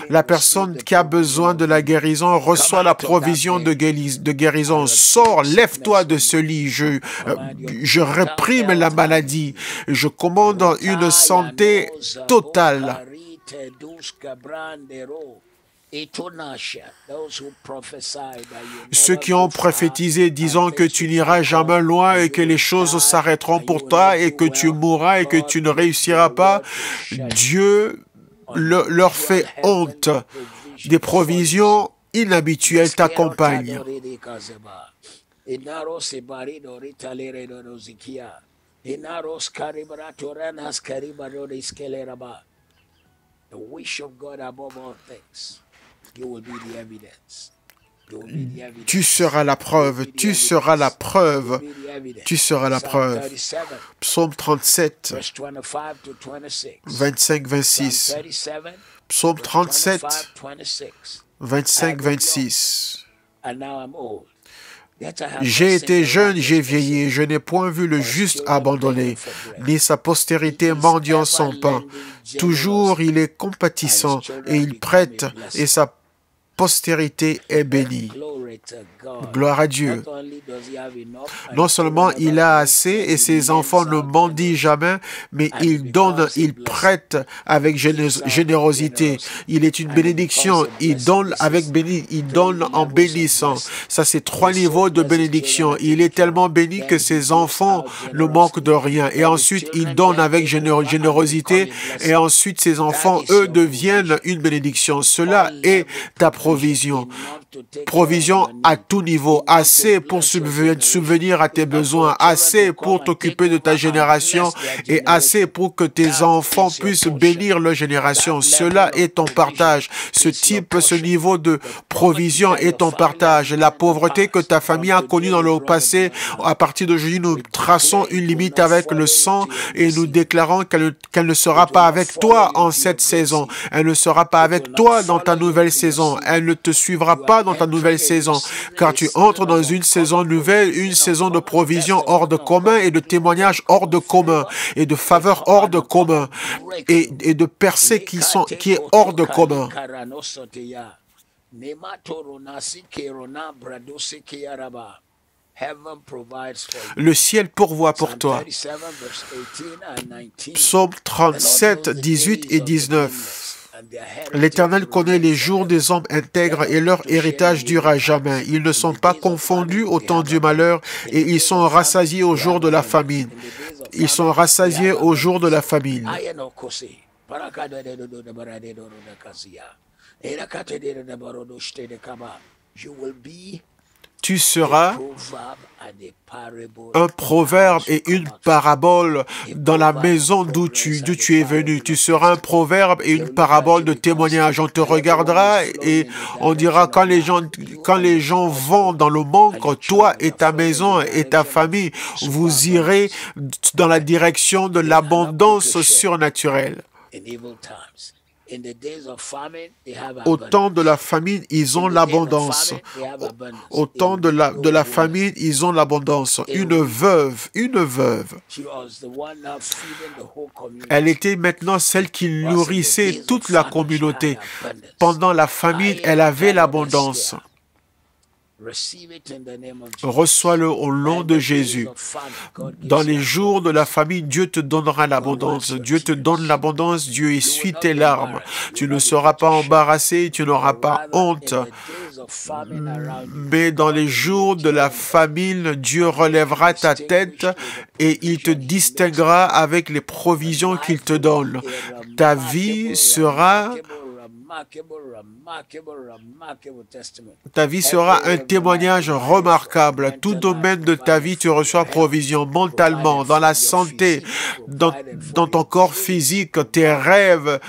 La personne qui a besoin de la guérison reçoit la provision de guérison. Sors, lève-toi de ce lit. Je réprime la maladie. Je commande une santé totale. Ceux qui ont prophétisé disant que tu n'iras jamais loin et que les choses s'arrêteront pour toi et que tu mourras et que tu ne réussiras pas, Dieu leur fait honte. Des provisions inhabituelles t'accompagnent. Tu seras la preuve, tu seras la preuve, tu seras la preuve. Psaume 37, 25-26. Psaume 37, 25-26. J'ai été jeune, j'ai vieilli, je n'ai point vu le juste abandonné, ni sa postérité mendiant son pain. Toujours il est compatissant, et il prête, et sa postérité est bénie. Gloire à Dieu. Non seulement il a assez et ses enfants ne mendient jamais, mais il donne, il prête avec générosité. Il est une bénédiction. Il donne il donne en bénissant. Ça, c'est 3 niveaux de bénédiction. Il est tellement béni que ses enfants ne manquent de rien. Et ensuite, il donne avec générosité. Et ensuite, ses enfants, eux, deviennent une bénédiction. Cela est ta provision. provision à tout niveau, assez pour subvenir à tes besoins, assez pour t'occuper de ta génération et assez pour que tes enfants puissent bénir leur génération. Cela est ton partage. Ce niveau de provision est ton partage. La pauvreté que ta famille a connue dans le passé, à partir d'aujourd'hui, nous traçons une limite avec le sang et nous déclarons qu'elle ne sera pas avec toi en cette saison. Elle ne sera pas avec toi dans ta nouvelle saison. Elle ne te suivra pas dans ta nouvelle saison, car tu entres dans une saison nouvelle, une saison de provision hors de commun et de témoignages hors de commun et de faveurs hors de commun et de percées qui est hors de commun. Le ciel pourvoit pour toi. Psaume 37, 18 et 19. L'Éternel connaît les jours des hommes intègres et leur héritage dure à jamais. Ils ne sont pas confondus au temps du malheur et ils sont rassasiés au jour de la famine. Ils sont rassasiés au jour de la famine. Tu seras un proverbe et une parabole dans la maison d'où tu es venu. Tu seras un proverbe et une parabole de témoignage. On te regardera et on dira quand les gens vont dans le manque, toi et ta maison et ta famille, vous irez dans la direction de l'abondance surnaturelle. Au temps de la famine, ils ont l'abondance. Au temps de la famine, ils ont l'abondance. Une veuve. Elle était maintenant celle qui nourrissait toute la communauté. Pendant la famine, elle avait l'abondance. Reçois-le au nom de Jésus. Dans les jours de la famine, Dieu te donnera l'abondance. Dieu te donne l'abondance, Dieu essuie tes larmes. Tu ne seras pas embarrassé, tu n'auras pas honte. Mais dans les jours de la famine, Dieu relèvera ta tête et il te distinguera avec les provisions qu'il te donne. Ta vie sera un témoignage remarquable. Tout domaine de ta vie, tu reçois provision mentalement, dans la santé, dans ton corps physique, tes rêves,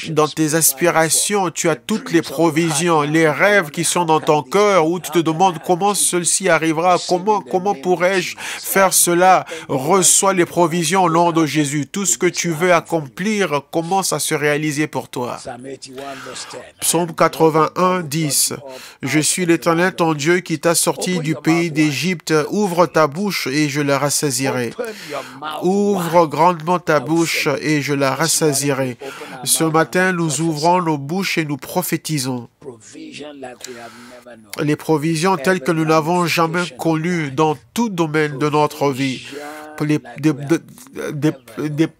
dans tes aspirations. Tu as toutes les provisions, les rêves qui sont dans ton cœur où tu te demandes comment ceci arrivera, comment pourrais-je faire cela. Reçois les provisions au nom de Jésus. Tout ce que tu veux accomplir commence à se réaliser pour toi. Psaume 81, 10. Je suis l'Éternel, ton Dieu, qui t'a sorti du pays d'Égypte. Ouvre ta bouche et je la rassasierai. Ouvre grandement ta bouche et je la rassasierai. Ce matin, nous ouvrons nos bouches et nous prophétisons. Les provisions telles que nous n'avons jamais connues dans tout domaine de notre vie.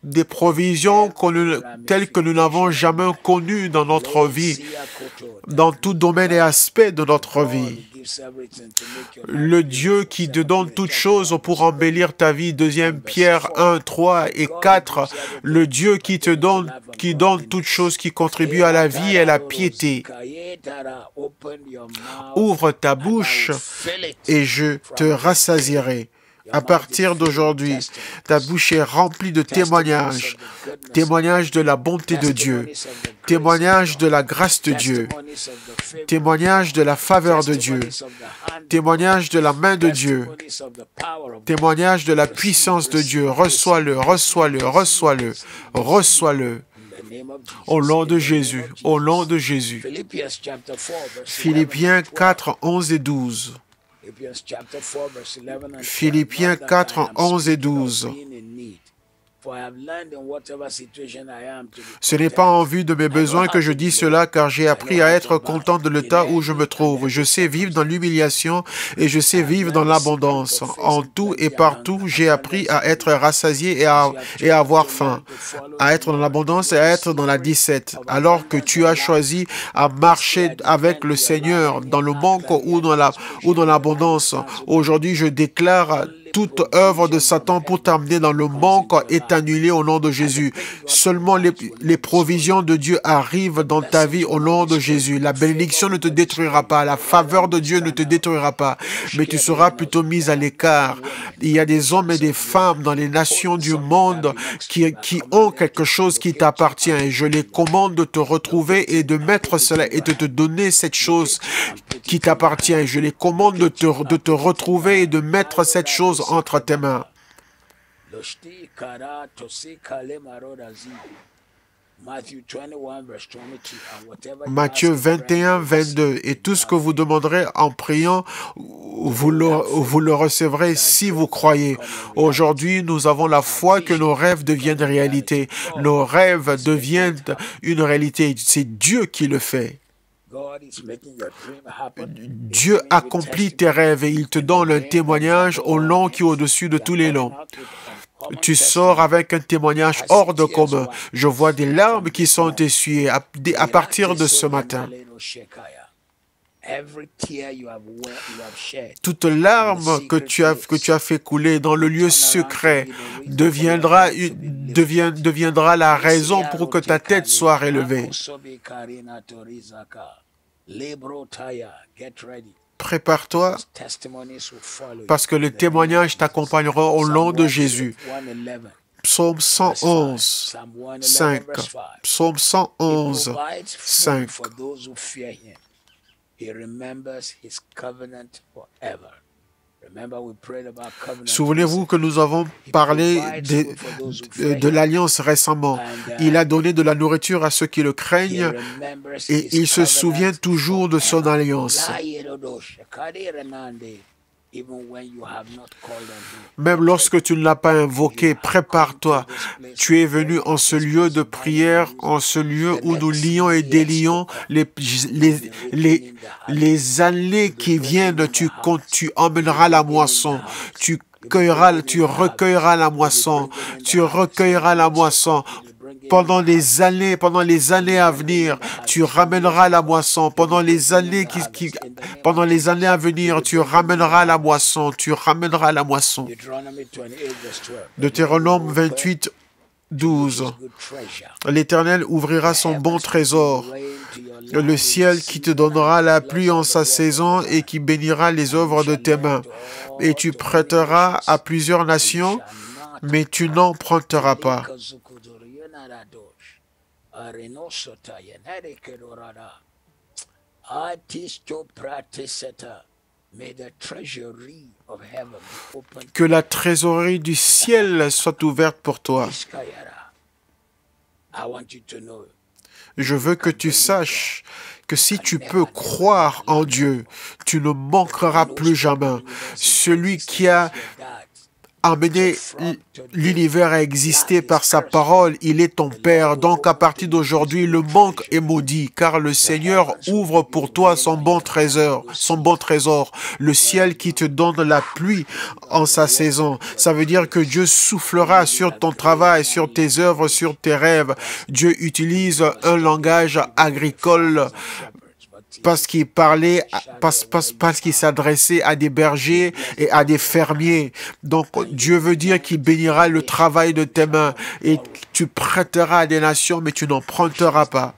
Des provisions telles que nous n'avons jamais connues dans notre vie, dans tout domaine et aspect de notre vie. Le Dieu qui te donne toutes choses pour embellir ta vie, 2 Pierre 1, 3 et 4, le Dieu qui donne toutes choses qui contribuent à la vie et à la piété. Ouvre ta bouche et je te rassasierai. À partir d'aujourd'hui, ta bouche est remplie de témoignages. Témoignages de la bonté de Dieu. Témoignages de la grâce de Dieu. Témoignages de la faveur de Dieu. Témoignages de la main de Dieu. Témoignages de la puissance de Dieu. Reçois-le, reçois-le, reçois-le, reçois-le. Au nom de Jésus, au nom de Jésus. Philippiens 4, 11 et 12. Philippiens 4, 11 et 12. Ce n'est pas en vue de mes besoins que je dis cela, car j'ai appris à être content de l'état où je me trouve. Je sais vivre dans l'humiliation et je sais vivre dans l'abondance. En tout et partout, j'ai appris à être rassasié et à avoir faim, à être dans l'abondance et à être dans la disette. Alors que tu as choisi à marcher avec le Seigneur dans le manque ou dans l'abondance, aujourd'hui je déclare toute œuvre de Satan pour t'amener dans le manque est annulée au nom de Jésus. Seulement les provisions de Dieu arrivent dans ta vie au nom de Jésus. La bénédiction ne te détruira pas, la faveur de Dieu ne te détruira pas, mais tu seras plutôt mis à l'écart. Il y a des hommes et des femmes dans les nations du monde qui ont quelque chose qui t'appartient et je les commande de te retrouver et de mettre cela et de te donner cette chose qui t'appartient. Et je les commande de te retrouver et de mettre cette chose entre tes mains. Matthieu 21, 22. Et tout ce que vous demanderez en priant, vous le recevrez si vous croyez. Aujourd'hui, nous avons la foi que nos rêves deviennent réalité. Nos rêves deviennent une réalité. C'est Dieu qui le fait. Dieu accomplit tes rêves et il te donne un témoignage au long qui est au-dessus de tous les longs. Tu sors avec un témoignage hors de commun. Je vois des larmes qui sont essuyées à partir de ce matin. Toute larme que tu as fait couler dans le lieu secret deviendra la raison pour que ta tête soit relevée. Prépare-toi parce que les témoignages t'accompagneront au long de Jésus. Psaume 111, 5. Psaume 111, 5. Souvenez-vous que nous avons parlé de l'alliance récemment. Il a donné de la nourriture à ceux qui le craignent et il se souvient toujours de son alliance. Même lorsque tu ne l'as pas invoqué, prépare-toi. Tu es venu en ce lieu de prière, en ce lieu où nous lions et délions les années qui viennent. Tu emmèneras la moisson. Tu recueilleras la moisson. Tu recueilleras la moisson. Pendant les années à venir, tu ramèneras la moisson. Pendant les années à venir, tu ramèneras la moisson. Tu ramèneras la moisson. Deutéronome 28, 12. L'Éternel ouvrira son bon trésor, le ciel qui te donnera la pluie en sa saison et qui bénira les œuvres de tes mains. Et tu prêteras à plusieurs nations, mais tu n'emprunteras pas. Que la trésorerie du ciel soit ouverte pour toi. Je veux que tu saches que si tu peux croire en Dieu, tu ne manqueras plus jamais. Celui qui a amené l'univers à exister par sa parole, il est ton Père. Donc à partir d'aujourd'hui, le manque est maudit, car le Seigneur ouvre pour toi son bon trésor, le ciel qui te donne la pluie en sa saison. Ça veut dire que Dieu soufflera sur ton travail, sur tes œuvres, sur tes rêves. Dieu utilise un langage agricole parce qu'il s'adressait à des bergers et à des fermiers. Donc, Dieu veut dire qu'il bénira le travail de tes mains et tu prêteras à des nations, mais tu n'emprunteras pas.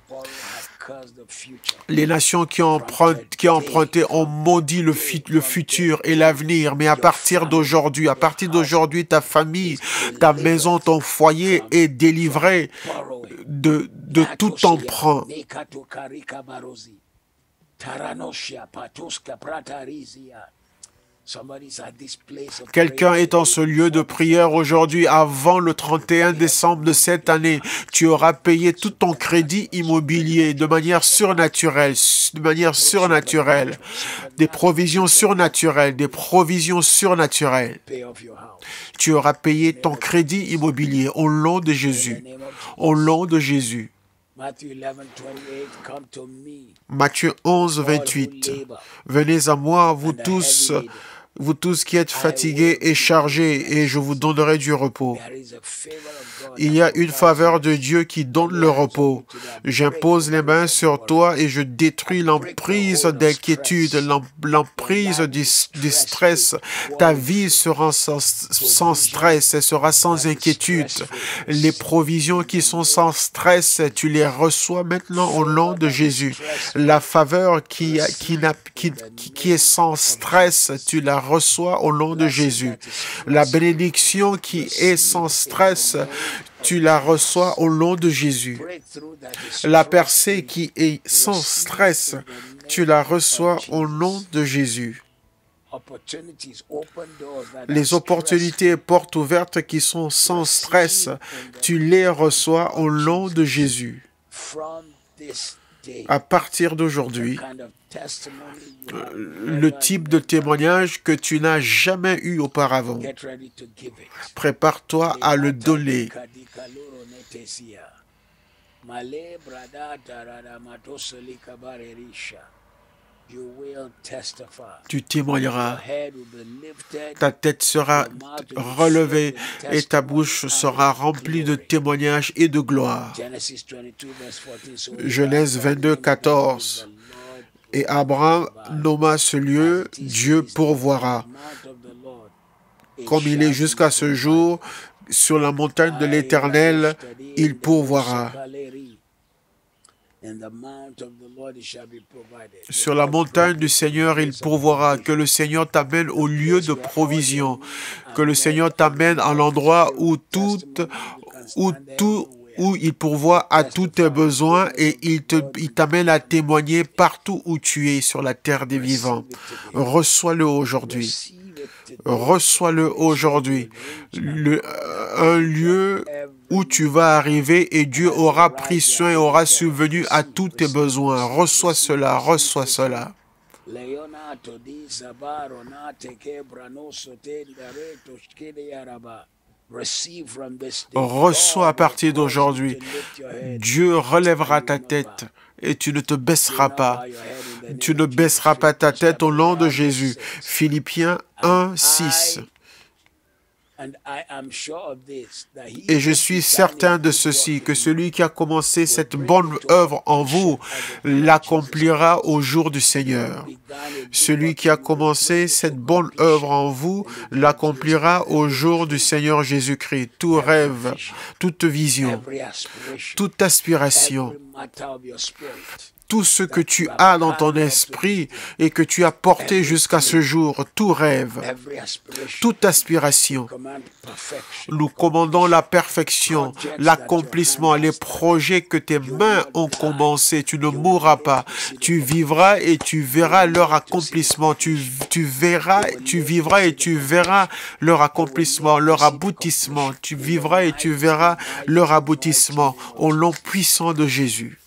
Les nations qui ont emprunté ont maudit le futur et l'avenir, mais à partir d'aujourd'hui, ta famille, ta maison, ton foyer est délivré de tout emprunt. Quelqu'un est en ce lieu de prière aujourd'hui. Avant le 31 décembre de cette année, tu auras payé tout ton crédit immobilier de manière surnaturelle. Des provisions surnaturelles. Tu auras payé ton crédit immobilier au nom de Jésus. Matthieu 11, 28. Venez à moi, vous tous vous tous qui êtes fatigués et chargés, et je vous donnerai du repos. Il y a une faveur de Dieu qui donne le repos. J'impose les mains sur toi et je détruis l'emprise d'inquiétude, l'emprise du stress. Ta vie sera sans stress, elle sera sans inquiétude. Les provisions qui sont sans stress, tu les reçois maintenant au nom de Jésus. La faveur qui est sans stress, tu la reçois au nom de Jésus. La bénédiction qui est sans stress, tu la reçois au nom de Jésus. La percée qui est sans stress, tu la reçois au nom de Jésus. Les opportunités et portes ouvertes qui sont sans stress, tu les reçois au nom de Jésus. À partir d'aujourd'hui, le type de témoignage que tu n'as jamais eu auparavant, prépare-toi à le donner. Tu témoigneras, ta tête sera relevée et ta bouche sera remplie de témoignages et de gloire. Genèse 22, 14. Et Abraham nomma ce lieu, Dieu pourvoira. Comme il est jusqu'à ce jour, sur la montagne de l'Éternel, il pourvoira. Sur la montagne du Seigneur, il pourvoira. Que le Seigneur t'amène au lieu de provision. Que le Seigneur t'amène à l'endroit où il pourvoit à tous tes besoins et il t'amène à témoigner partout où tu es sur la terre des vivants. Reçois-le aujourd'hui. Reçois-le aujourd'hui. Un lieu où tu vas arriver et Dieu aura pris soin et aura subvenu à tous tes besoins. Reçois cela, reçois cela. Reçois à partir d'aujourd'hui. Dieu relèvera ta tête et tu ne te baisseras pas. Tu ne baisseras pas ta tête au nom de Jésus. Philippiens 1, 6. Et je suis certain de ceci, que celui qui a commencé cette bonne œuvre en vous l'accomplira au jour du Seigneur. Celui qui a commencé cette bonne œuvre en vous l'accomplira au jour du Seigneur Jésus-Christ. Tout rêve, toute vision, toute aspiration, tout ce que tu as dans ton esprit et que tu as porté jusqu'à ce jour, tout rêve, toute aspiration. Nous commandons la perfection, l'accomplissement, les projets que tes mains ont commencé. Tu ne mourras pas. Tu vivras et tu verras leur accomplissement. Tu vivras et tu verras leur accomplissement, leur aboutissement. Tu vivras et tu verras leur aboutissement au nom puissant de Jésus.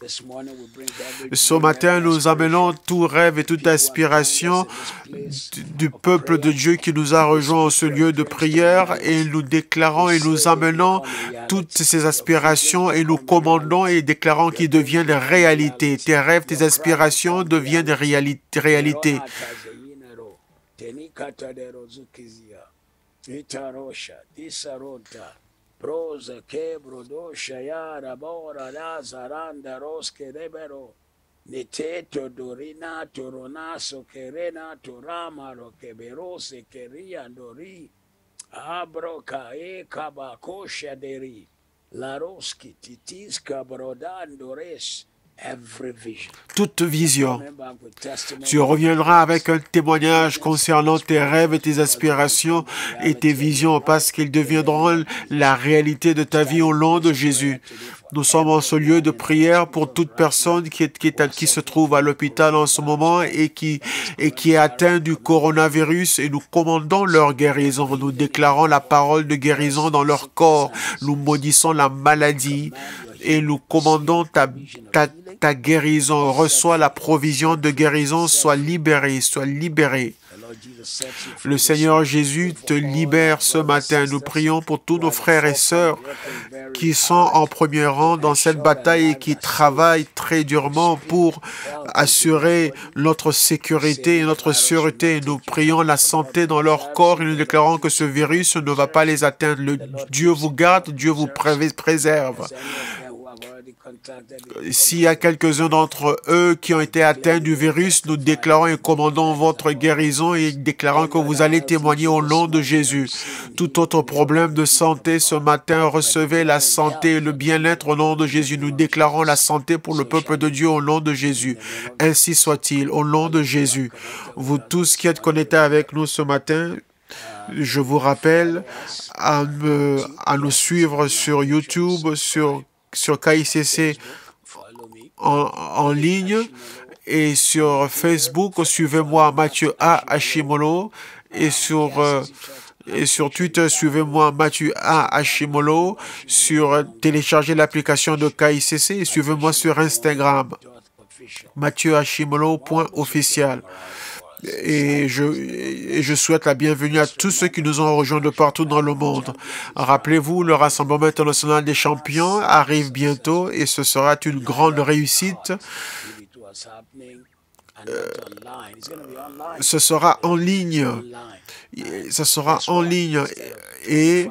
Ce matin, nous amenons tout rêve et toute aspiration du peuple de Dieu qui nous a rejoints en ce lieu de prière et nous déclarons et nous amenons toutes ces aspirations et nous commandons et déclarons qu'ils deviennent réalité. Tes rêves, tes aspirations deviennent réalité. Neteto dorina torona sokerena torama rokeberose keria dori abroka ekabakosha deri laroski titiska brodandores. Toute vision. Tu reviendras avec un témoignage concernant tes rêves et tes aspirations et tes visions parce qu'ils deviendront la réalité de ta vie au nom de Jésus. Nous sommes en ce lieu de prière pour toute personne qui se trouve à l'hôpital en ce moment et qui est atteint du coronavirus et nous commandons leur guérison. Nous déclarons la parole de guérison dans leur corps. Nous maudissons la maladie et nous commandons ta guérison. Reçois la provision de guérison, sois libéré, sois libéré. Le Seigneur Jésus te libère ce matin. Nous prions pour tous nos frères et sœurs qui sont en premier rang dans cette bataille et qui travaillent très durement pour assurer notre sécurité et notre sûreté. Nous prions la santé dans leur corps et nous déclarons que ce virus ne va pas les atteindre. Dieu vous garde, Dieu vous préserve. S'il y a quelques-uns d'entre eux qui ont été atteints du virus, nous déclarons et commandons votre guérison et déclarons que vous allez témoigner au nom de Jésus. Tout autre problème de santé ce matin, recevez la santé et le bien-être au nom de Jésus. Nous déclarons la santé pour le peuple de Dieu au nom de Jésus. Ainsi soit-il, au nom de Jésus. Vous tous qui êtes connectés avec nous ce matin, je vous rappelle à nous suivre sur YouTube, sur KICC en ligne et sur Facebook. Suivez-moi Mathieu A. Hashimolo et sur Twitter, suivez-moi Mathieu A. Hashimolo, téléchargez l'application de KICC et suivez-moi sur Instagram, MathieuHashimolo.officiel. Et je souhaite la bienvenue à tous ceux qui nous ont rejoints de partout dans le monde. Rappelez-vous, le Rassemblement international des champions arrive bientôt et ce sera une grande réussite. Ce sera en ligne. Ce sera en ligne. Et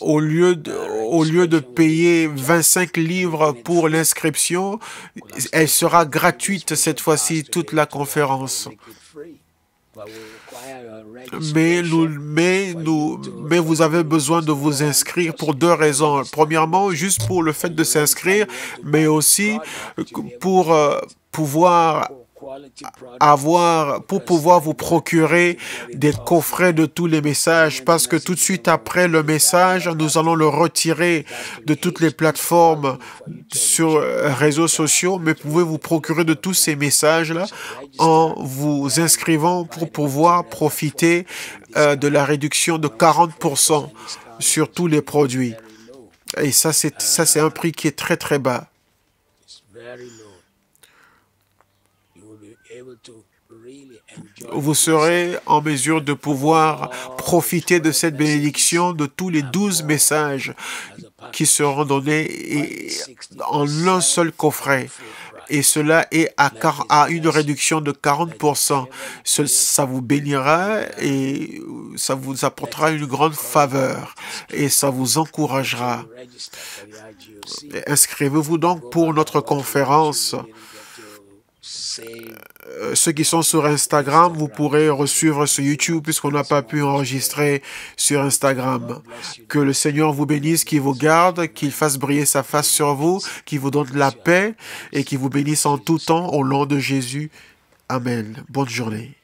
au lieu de payer 25 livres pour l'inscription, elle sera gratuite cette fois-ci, toute la conférence. Mais vous avez besoin de vous inscrire pour deux raisons. Premièrement, juste pour le fait de s'inscrire, mais aussi pour pouvoir vous procurer des coffrets de tous les messages, parce que tout de suite après le message, nous allons le retirer de toutes les plateformes sur réseaux sociaux, mais vous pouvez vous procurer de tous ces messages-là en vous inscrivant pour pouvoir profiter de la réduction de 40% sur tous les produits. Et ça, c'est un prix qui est très, très bas. Vous serez en mesure de pouvoir profiter de cette bénédiction de tous les 12 messages qui seront donnés en un seul coffret. Et cela est à une réduction de 40%. Ça vous bénira et ça vous apportera une grande faveur et ça vous encouragera. Inscrivez-vous donc pour notre conférence. Ceux qui sont sur Instagram, vous pourrez suivre sur YouTube puisqu'on n'a pas pu enregistrer sur Instagram. Que le Seigneur vous bénisse, qu'il vous garde, qu'il fasse briller sa face sur vous, qu'il vous donne la paix et qu'il vous bénisse en tout temps au nom de Jésus. Amen. Bonne journée.